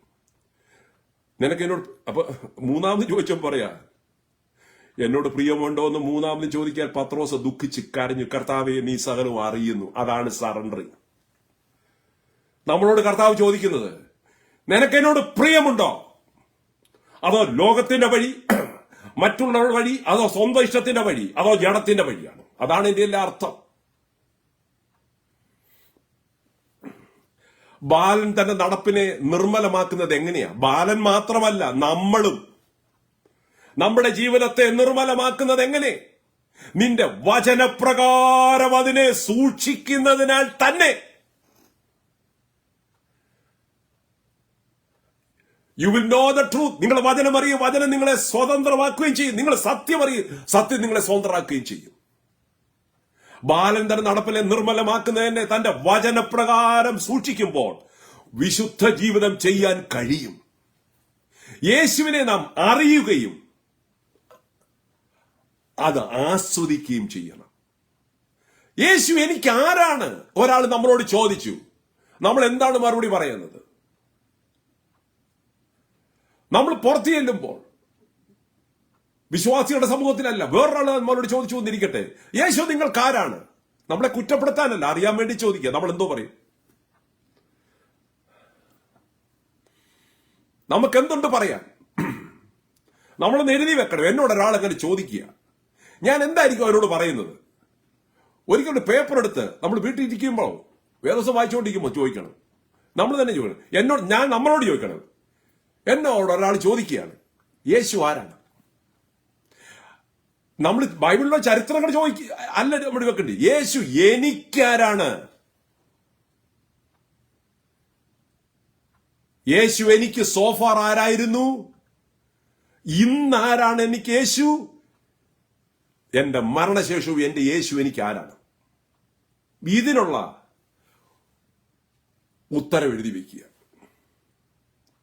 Speaker 2: നിനക്ക് എന്നോട്. അപ്പൊ 3ാമത് ചോദിച്ചപ്പോൾ പറയാ, എന്നോട് പ്രിയമുണ്ടോ എന്ന് 3ാമത് ചോദിക്കാൻ പത്രോസ് ദുഃഖിച്ച് കരഞ്ഞു. കർത്താവെ, നീ സകലവും അറിയുന്നു. അതാണ് സറണ്ടറിങ്. നമ്മളോട് കർത്താവ് ചോദിക്കുന്നത്, നിനക്ക് എന്നോട് പ്രിയമുണ്ടോ? അതോ ലോകത്തിന്റെ വഴി, മറ്റുള്ളവരുടെ വഴി, അതോ സ്വന്തം ഇഷ്ടത്തിന്റെ വഴി, അതോ ജഡത്തിന്റെ വഴിയാണ്? അതാണ് ഇതിന്റെ എല്ലാ അർത്ഥം. ബാലൻ തന്റെ നടപ്പിനെ നിർമ്മലമാക്കുന്നത് എങ്ങനെയാ? ബാലൻ മാത്രമല്ല, നമ്മളും നമ്മുടെ ജീവിതത്തെ നിർമ്മലമാക്കുന്നത് എങ്ങനെ? നിന്റെ വചനപ്രകാരം അതിനെ സൂക്ഷിക്കുന്നതിനാൽ തന്നെ. You will know the truth. നിങ്ങൾ വചനം അറിയും, വചനം നിങ്ങളെ സ്വതന്ത്രമാക്കുകയും ചെയ്യും. നിങ്ങൾ സത്യം അറിയും, സത്യം നിങ്ങളെ സ്വതന്ത്രമാക്കുകയും ചെയ്യും. ബാലൻ തന്റെ നടപ്പിനെ നിർമ്മലമാക്കുന്നതിനെ തന്റെ വചനപ്രകാരം സൂക്ഷിക്കുമ്പോൾ വിശുദ്ധ ജീവിതം ചെയ്യാൻ കഴിയും. യേശുവിനെ നാം അറിയുകയും അത് ആസ്വദിക്കുകയും ചെയ്യണം. യേശു എനിക്ക് ആരാണ്? ഒരാൾ നമ്മളോട് ചോദിച്ചു. നമ്മൾ എന്താണ് മറുപടി പറയുന്നത്? നമ്മൾ പുറത്തു ചെല്ലുമ്പോൾ, വിശ്വാസികളുടെ സമൂഹത്തിലല്ല, വേറൊരാൾ നമ്മളോട് ചോദിച്ചു എന്നിരിക്കട്ടെ, യേശു നിങ്ങൾക്ക് ആരാണ്? നമ്മളെ കുറ്റപ്പെടുത്താനല്ല, അറിയാൻ വേണ്ടി ചോദിക്കുക. നമ്മൾ എന്തോ പറയും? നമുക്ക് എന്തുണ്ട് പറയാൻ? നമ്മളൊന്ന് എഴുതി വെക്കണം. എന്നോട് ഒരാൾ അങ്ങനെ ചോദിക്കുക, ഞാൻ എന്തായിരിക്കും അവരോട് പറയുന്നത്? ഒരിക്കലും പേപ്പർ എടുത്ത് നമ്മൾ വീട്ടിൽ ഇരിക്കുമ്പോൾ, വേദോസം വായിച്ചുകൊണ്ടിരിക്കുമ്പോൾ ചോദിക്കണം. നമ്മൾ തന്നെ ചോദിക്കണം. നമ്മളോട് ചോദിക്കണം. എന്നോട് ഒരാൾ ചോദിക്കുകയാണ്, യേശു ആരാണ്? നമ്മൾ ബൈബിളിലെ ചരിത്രങ്ങൾ ചോദിക്കുക അല്ല നമ്മൾ വെക്കണ്ടേ. യേശു എനിക്കാരാണ്? യേശു എനിക്ക് സോഫാർ ആരായിരുന്നു? ഇന്നാരാണ് എനിക്ക് യേശു? എന്റെ മരണശേഷവും എന്റെ യേശു എനിക്ക് ആരാണ്? ഇതിനുള്ള ഉത്തരം എഴുതി വയ്ക്കുക.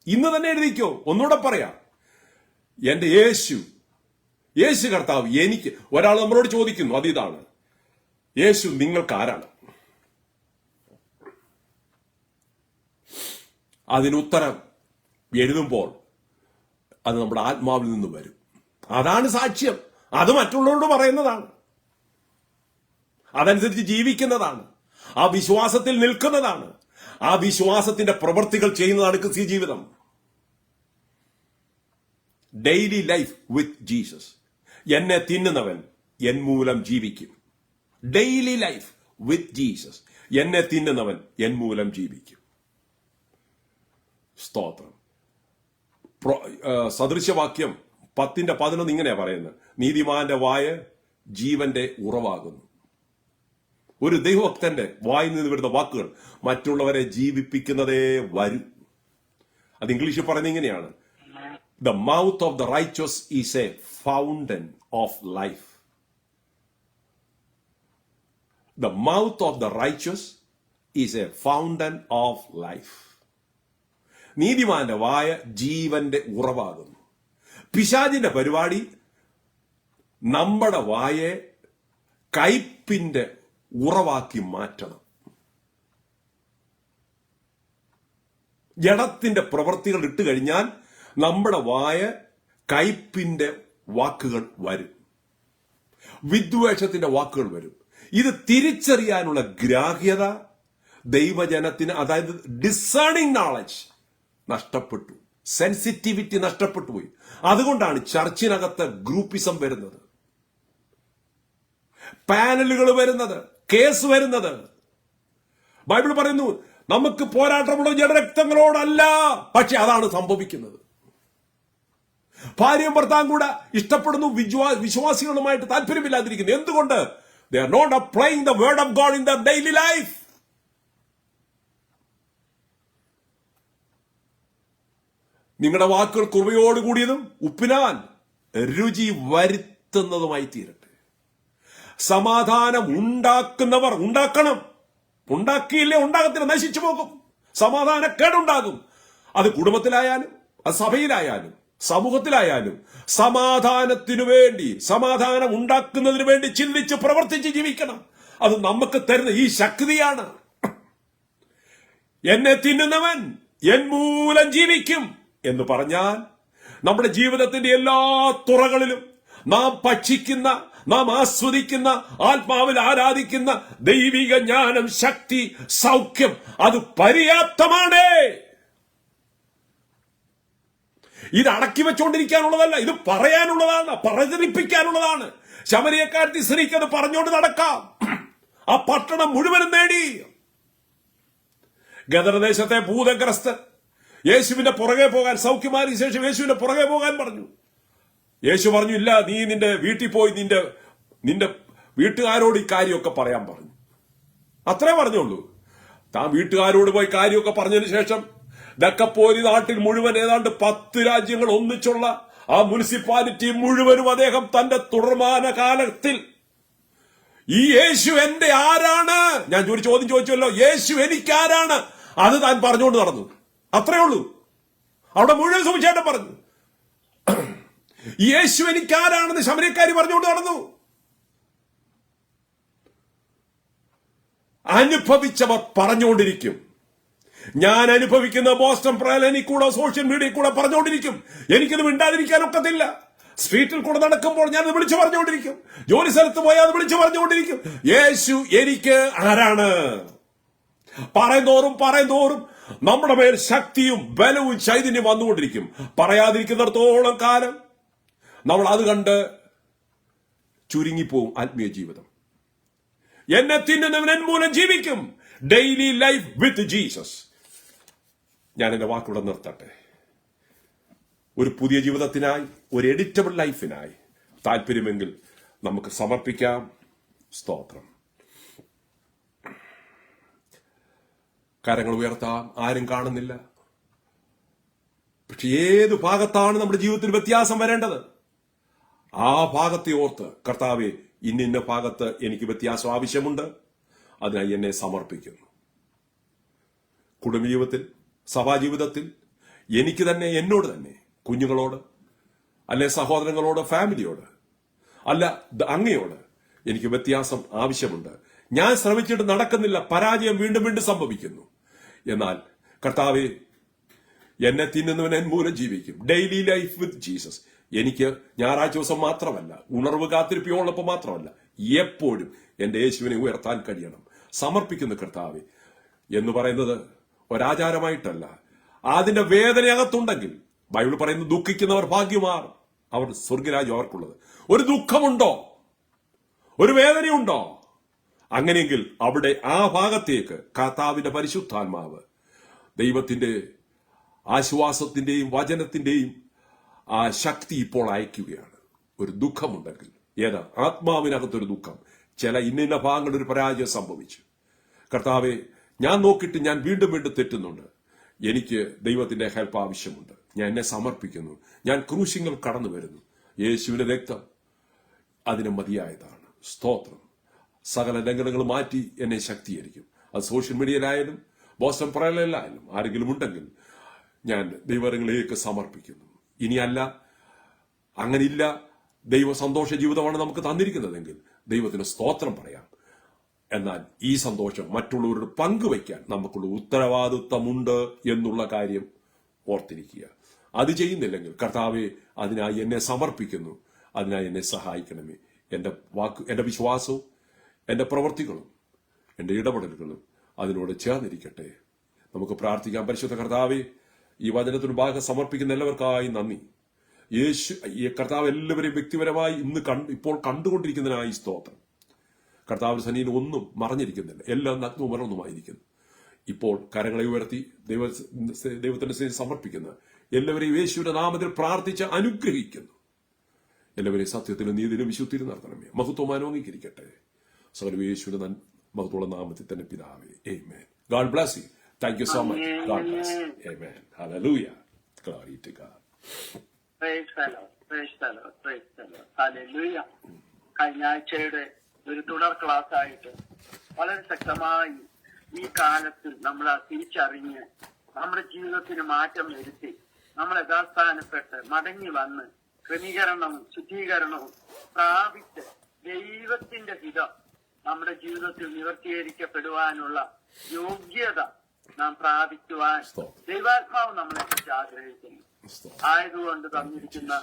Speaker 2: ഇന്ന് തന്നെ എഴുതിക്കോ. ഒന്നുകൂടെ പറയാം, എന്റെ യേശു കർത്താവ് എനിക്ക്. ഒരാൾ നമ്മളോട് ചോദിക്കുന്നു, അതിതാണ്, യേശു നിങ്ങൾക്ക് ആരാണ്? അതിനുത്തരം എഴുതുമ്പോൾ അത് നമ്മുടെ ആത്മാവിൽ നിന്ന് വരും. അതാണ് സാക്ഷ്യം. അത് മറ്റുള്ളവരോട് പറയുന്നതാണ്, അതനുസരിച്ച് ജീവിക്കുന്നതാണ്, ആ വിശ്വാസത്തിൽ നിൽക്കുന്നതാണ്, ആ വിശ്വാസത്തിന്റെ പ്രവൃത്തികൾ ചെയ്യുന്നതാണ് ക്രിസ്തീയ ജീവിതം. Daily life with Jesus. എന്നെ തിന്നുന്നവൻ എൻ മൂലം ജീവിക്കും. Daily life with Jesus. എന്നെ തിന്നുന്നവൻ എൻ മൂലം ജീവിക്കും. സ്തോത്രം. സദൃശവാക്യം 10:11 ഇങ്ങനെയാ പറയുന്നത്, നീതിമാന്റെ വായ ജീവന്റെ ഉറവാകുന്നു. ഒരു ദൈവഭക്തന്റെ വായിൽ നിന്ന് വരുന്ന വാക്കുകൾ മറ്റുള്ളവരെ ജീവിപ്പിക്കുന്നതേ വരും. അത് ഇംഗ്ലീഷിൽ പറയുന്നത് ഇങ്ങനെയാണ്, the mouth of the righteous is a fountain of life. The mouth of the righteous is a fountain of life. നീതിമാന്റെ വായ ജീവന്റെ ഉറവാകുന്നു. പിശാചിന്റെ പരിപാടി നമ്മുടെ വായെ കയ്പിന്റെ ഉറവാക്കി മാറ്റണം. ജഡത്തിന്റെ പ്രവൃത്തികൾ ഇട്ട് കഴിഞ്ഞാൽ നമ്മുടെ വായ കയ്പിന്റെ വാക്കുകൾ വരും, വിദ്വേഷത്തിന്റെ വാക്കുകൾ വരും. ഇത് തിരിച്ചറിയാനുള്ള ഗ്രാഹ്യത ദൈവജനത്തിന്, അതായത് ഡിസേണിംഗ് നോളജ് നഷ്ടപ്പെട്ടു, സെൻസിറ്റിവിറ്റി നഷ്ടപ്പെട്ടു പോയി. അതുകൊണ്ടാണ് ചർച്ചിനകത്ത് ഗ്രൂപ്പിസം വരുന്നത്, പാനലുകൾ വരുന്നത്, കേസ് വരുന്നത്. ബൈബിൾ പറയുന്നു, നമുക്ക് പോരാട്ടമുള്ള ജഡരക്തങ്ങളോടല്ല, പക്ഷെ അതാണ് സംഭവിക്കുന്നത്. ഭാര്യയും ഭർത്താവും കൂടെ ഇഷ്ടപ്പെടുന്നു, വിശ്വാസികളുമായിട്ട് താല്പര്യമില്ലാതിരിക്കുന്നു. എന്തുകൊണ്ട്? They are not applying the word of God in their daily life. നിങ്ങളുടെ വാക്കുകൾ കൃപയോട് കൂടിയതും ഉപ്പിനാൽ രുചി വരുത്തുന്നതുമായി തീരട്ടെ. സമാധാനം ഉണ്ടാക്കുന്നവർ ഉണ്ടാക്കണം. ഉണ്ടാക്കിയില്ലേ ഉണ്ടാകത്തില്ല, നശിച്ചു പോകും. സമാധാനക്കേടുണ്ടാകും. അത് കുടുംബത്തിലായാലും അത് സഭയിലായാലും സമൂഹത്തിലായാലും സമാധാനത്തിനു വേണ്ടി, സമാധാനം ഉണ്ടാക്കുന്നതിന് വേണ്ടി ചിന്തിച്ച് പ്രവർത്തിച്ച് ജീവിക്കണം. അത് നമുക്ക് തരുന്ന ഈ ശക്തിയാണ്. എന്നെ തിന്നുന്നവൻ എൻ മൂലം ജീവിക്കും എന്ന് പറഞ്ഞാൽ നമ്മുടെ ജീവിതത്തിന്റെ എല്ലാ തുറകളിലും നാം ഭക്ഷിക്കുന്ന, നാം ആസ്വദിക്കുന്ന, ആത്മാവിൽ ആരാധിക്കുന്ന ദൈവിക ജ്ഞാനം, ശക്തി, സൗഖ്യം അത് പര്യാപ്തമാണ്. ഇത് അടക്കി വെച്ചുകൊണ്ടിരിക്കാനുള്ളതല്ല, ഇത് പറയാനുള്ളതാണ്, പ്രചരിപ്പിക്കാനുള്ളതാണ്. ശമരിയക്കാരത്തി സ്ത്രീക്ക് അത് പറഞ്ഞുകൊണ്ട് നടക്കാം. ആ പട്ടണം മുഴുവനും നേടി. ഗദർദേശത്തെ ഭൂതഗ്രസ്തൻ യേശുവിന്റെ പുറകെ പോകാൻ, സൗഖ്യമാരിയ ശേഷം യേശുവിന്റെ പുറകെ പോകാൻ പറഞ്ഞു. യേശു പറഞ്ഞു, ഇല്ല, നീ നിന്റെ വീട്ടിൽ പോയി നിന്റെ വീട്ടുകാരോട് ഈ കാര്യമൊക്കെ പറയാൻ പറഞ്ഞു. അത്രേ പറഞ്ഞുള്ളൂ. താൻ വീട്ടുകാരോട് പോയി കാര്യമൊക്കെ പറഞ്ഞതിന് ശേഷം ദക്കപ്പോരി നാട്ടിൽ മുഴുവൻ ഏതാണ്ട് 10 രാജ്യങ്ങൾ ഒന്നിച്ചുള്ള ആ മുനിസിപ്പാലിറ്റി മുഴുവനും അദ്ദേഹം തന്റെ തുടർമാന കാലത്തിൽ ഈ യേശു എന്റെ ആരാണ്, ഞാൻ ഒരു ചോദ്യം ചോദിച്ചല്ലോ, യേശു എനിക്കാരാണ്, അത് താൻ പറഞ്ഞുകൊണ്ട് നടന്നു. അത്രേ ഉള്ളൂ. അവിടെ മുഴുവൻ സുവിശേഷം പറഞ്ഞു. യേശു എനിക്കാരാണെന്ന് ശമരിയക്കാരി പറഞ്ഞുകൊണ്ട് നടന്നു. അനുഭവിച്ചവർ പറഞ്ഞുകൊണ്ടിരിക്കും. ഞാൻ അനുഭവിക്കുന്ന ബോസ്റ്റൺ പ്രയർ എനിക്കൂടെ സോഷ്യൽ മീഡിയയിൽ കൂടെ പറഞ്ഞുകൊണ്ടിരിക്കും. എനിക്കത് മിണ്ടാതിരിക്കാൻ ഒക്കത്തില്ല. സ്ട്രീറ്റിൽ കൂടെ നടക്കുമ്പോൾ ഞാൻ അത് വിളിച്ചു പറഞ്ഞുകൊണ്ടിരിക്കും. ജോലി സ്ഥലത്ത് പോയാൽ അത് വിളിച്ചു പറഞ്ഞുകൊണ്ടിരിക്കും. യേശു എനിക്ക് ആരാണ്. പറയുന്തോറും നമ്മുടെ മേൽ ശക്തിയും ബലവും ചൈതന്യം വന്നുകൊണ്ടിരിക്കും. പറയാതിരിക്കുന്നിടത്തോളം കാലം നമ്മൾ അത് കണ്ട് ചുരുങ്ങിപ്പോവും ആത്മീയ ജീവിതം. എന്നെ തിന്നുന്നവൻ എൻ മൂലം ജീവിക്കും. Daily life with Jesus. ഞാൻ എന്റെ വാക്കിവിടെ നിർത്തട്ടെ. ഒരു പുതിയ ജീവിതത്തിനായി, ഒരു എഡിറ്റബിൾ ലൈഫിനായി താല്പര്യമെങ്കിൽ നമുക്ക് സമർപ്പിക്കാം. സ്തോത്രം. കരങ്ങൾ ഉയർത്താം. ആരും കാണുന്നില്ല. പക്ഷെ ഏത് ഭാഗത്താണ് നമ്മുടെ ജീവിതത്തിൽ വ്യത്യാസം വരേണ്ടത്, ആ ഭാഗത്തെ ഓർത്ത് കർത്താവെ, ഇന്ന ഭാഗത്ത് എനിക്ക് വ്യത്യാസം ആവശ്യമുണ്ട്, അതിനായി എന്നെ സമർപ്പിക്കുന്നു. കുടുംബജീവിതത്തിൽ, സഭാജീവിതത്തിൽ എനിക്ക് തന്നെ, എന്നോട് തന്നെ, കുഞ്ഞുങ്ങളോട്, അല്ലെ സഹോദരങ്ങളോട്, ഫാമിലിയോട്, അല്ല അങ്ങയോട് എനിക്ക് വ്യത്യാസം ആവശ്യമുണ്ട്. ഞാൻ ശ്രമിച്ചിട്ട് നടക്കുന്നില്ല, പരാജയം വീണ്ടും വീണ്ടും സംഭവിക്കുന്നു. എന്നാൽ കർത്താവെ, എന്നെ തിന്നുന്നവൻ എൻ മൂലം ജീവിക്കും. Daily life with Jesus. എനിക്ക് ഞായറാഴ്ച ദിവസം മാത്രമല്ല, ഉണർവ് കാത്തിരിപ്പിയോടൊപ്പം മാത്രമല്ല, എപ്പോഴും എന്റെ യേശുവിനെ ഉയർത്താൻ കഴിയണം. സമർപ്പിക്കുന്ന കർത്താവെ എന്ന് പറയുന്നത് ഒരാചാരമായിട്ടല്ല, അതിന്റെ വേദനയകത്തുണ്ടെങ്കിൽ ബൈബിൾ പറയുന്നു, ദുഃഖിക്കുന്നവർ ഭാഗ്യമാർ, അവർ സ്വർഗരാജ്യം അവർക്കുള്ളത്. ഒരു ദുഃഖമുണ്ടോ, ഒരു വേദനയുണ്ടോ, അങ്ങനെയെങ്കിൽ അവിടെ ആ ഭാഗത്തേക്ക് കർത്താവിന്റെ പരിശുദ്ധാത്മാവ്, ദൈവത്തിന്റെ ആശ്വാസത്തിന്റെയും വചനത്തിന്റെയും ആ ശക്തി ഇപ്പോൾ അയക്കുകയാണ്. ഒരു ദുഃഖമുണ്ടെങ്കിൽ, ഏതാ ആത്മാവിനകത്തൊരു ദുഃഖം, ചില ഇന്ന ഭാഗങ്ങളിൽ ഒരു പരാജയം സംഭവിച്ചു, കർത്താവെ ഞാൻ നോക്കിയിട്ട് ഞാൻ വീണ്ടും വീണ്ടും തെറ്റുന്നുണ്ട്, എനിക്ക് ദൈവത്തിന്റെ ഹെൽപ്പ് ആവശ്യമുണ്ട്, ഞാൻ എന്നെ സമർപ്പിക്കുന്നു, ഞാൻ ക്രൂശിങ്ങൾ കടന്നു വരുന്നു, യേശുവിന്റെ രക്തം അതിന് മതിയായതാണ്. സ്തോത്രം. സകല ലംഘനങ്ങൾ മാറ്റി എന്നെ ശക്തീകരിക്കും. അത് സോഷ്യൽ മീഡിയയിലായാലും ബോസ്റ്റൺ പ്രയറിലായാലും ആരെങ്കിലും ഉണ്ടെങ്കിൽ ഞാൻ ദൈവങ്ങളിലേക്ക് സമർപ്പിക്കുന്നു. ഇനിയല്ല, അങ്ങനില്ല, ദൈവ സന്തോഷ ജീവിതമാണ് നമുക്ക് തന്നിരിക്കുന്നതെങ്കിൽ ദൈവത്തിന് സ്തോത്രം പറയാം. എന്നാൽ ഈ സന്തോഷം മറ്റുള്ളവരോട് പങ്കുവയ്ക്കാൻ നമുക്കുള്ള ഉത്തരവാദിത്വമുണ്ട് എന്നുള്ള കാര്യം ഓർത്തിരിക്കുക. അത് ചെയ്യുന്നില്ലെങ്കിൽ കർത്താവെ, അതിനായി എന്നെ സമർപ്പിക്കുന്നു, അതിനായി എന്നെ സഹായിക്കണമേ. എന്റെ വിശ്വാസവും എന്റെ പ്രവൃത്തികളും എന്റെ ഇടപെടലുകളും അതിനോട് ചേർന്നിരിക്കട്ടെ. നമുക്ക് പ്രാർത്ഥിക്കാം. പരിശുദ്ധ കർത്താവെ, ഈ വചനത്തിന് ഭാഗം സമർപ്പിക്കുന്ന എല്ലാവർക്കായി നന്ദി. ഈ കർത്താവ് എല്ലാവരെയും വ്യക്തിപരമായി ഇപ്പോൾ കണ്ടുകൊണ്ടിരിക്കുന്നതിനായി സ്തോത്രം. കർത്താവിന്റെ സന്നിധിയിൽ ഒന്നും മറഞ്ഞിരിക്കുന്നില്ല, എല്ലാം നഗ്നവും മറന്നുമായിരിക്കുന്നു. ഇപ്പോൾ കരങ്ങളെ ഉയർത്തി ദൈവത്തിന്റെ സന്നിധിയിൽ സമർപ്പിക്കുന്ന എല്ലാവരെയും യേശുവിന്റെ നാമത്തിൽ പ്രാർത്ഥിച്ച് അനുഗ്രഹിക്കുന്നു. എല്ലാവരെയും സത്യത്തിലും നീതിയിലും വിശുദ്ധിയിലും നടത്തണമേ. മഹത്വമാനം അംഗീകരിക്കട്ടെ. സകല യേശുവിന്റെ മഹത്വമുള്ള നാമത്തിൽ തന്നെ പിതാവേ. ആമേൻ. God bless you. Thank you so much. God bless you. Amen. Hallelujah. Glory to God.
Speaker 1: Praise the Lord, praise the Lord, praise the Lord. Hallelujah. കഴിഞ്ഞ ആഴ്ചയുടെ ഒരു തുടർ ക്ലാസ് ആയിട്ട് വളരെ ശക്തമായി ഈ കാലത്തിൽ നമ്മൾ തിരിച്ചറിഞ്ഞ് നമ്മുടെ ജീവിതത്തിന് മാറ്റം വരുത്തി നമ്മൾ യഥാസ്ഥാനപ്പെട്ട് മടങ്ങി വന്ന് ക്രമീകരണവും ശുദ്ധീകരണവും പ്രാപിച്ച് ദൈവത്തിന്റെ ഹിതം നമ്മുടെ ജീവിതത്തിൽ നിവർത്തീകരിക്കപ്പെടുവാനുള്ള യോഗ്യത നാം പ്രാപിക്കുവാൻ ദൈവാത്മാവ് നമ്മളെ കുറിച്ച് ആഗ്രഹിക്കുന്നു. ആയതുകൊണ്ട് തന്നിരിക്കുന്ന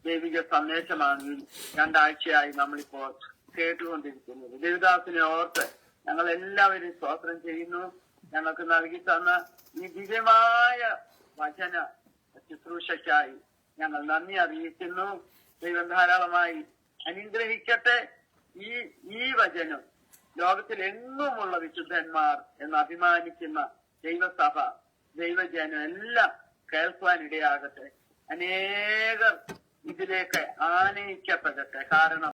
Speaker 1: ദൈവിക സന്ദേശമാണ് ഈ 2 ആഴ്ചയായി നമ്മളിപ്പോൾ കേട്ടുകൊണ്ടിരിക്കുന്നത്. ദേവദാസിനെ ഓർത്ത് ഞങ്ങൾ എല്ലാവരും സ്തോത്രം ചെയ്യുന്നു. ഞങ്ങൾക്ക് നൽകി തന്ന ഈ ദിവ്യമായ വചന ശുശ്രൂഷയ്ക്കായി ഞങ്ങൾ നന്ദി അറിയിക്കുന്നു. ദൈവം ധാരാളമായി അനുഗ്രഹിക്കട്ടെ. ഈ വചനം ലോകത്തിലെങ്ങുമുള്ള വിശുദ്ധന്മാർ എന്ന് അഭിമാനിക്കുന്ന ദൈവസഭ, ദൈവജനം എല്ലാം കേൾക്കുവാനിടയാകട്ടെ. അനേകർ ഇതിലേക്ക് ആനയിക്കപ്പെടട്ടെ. കാരണം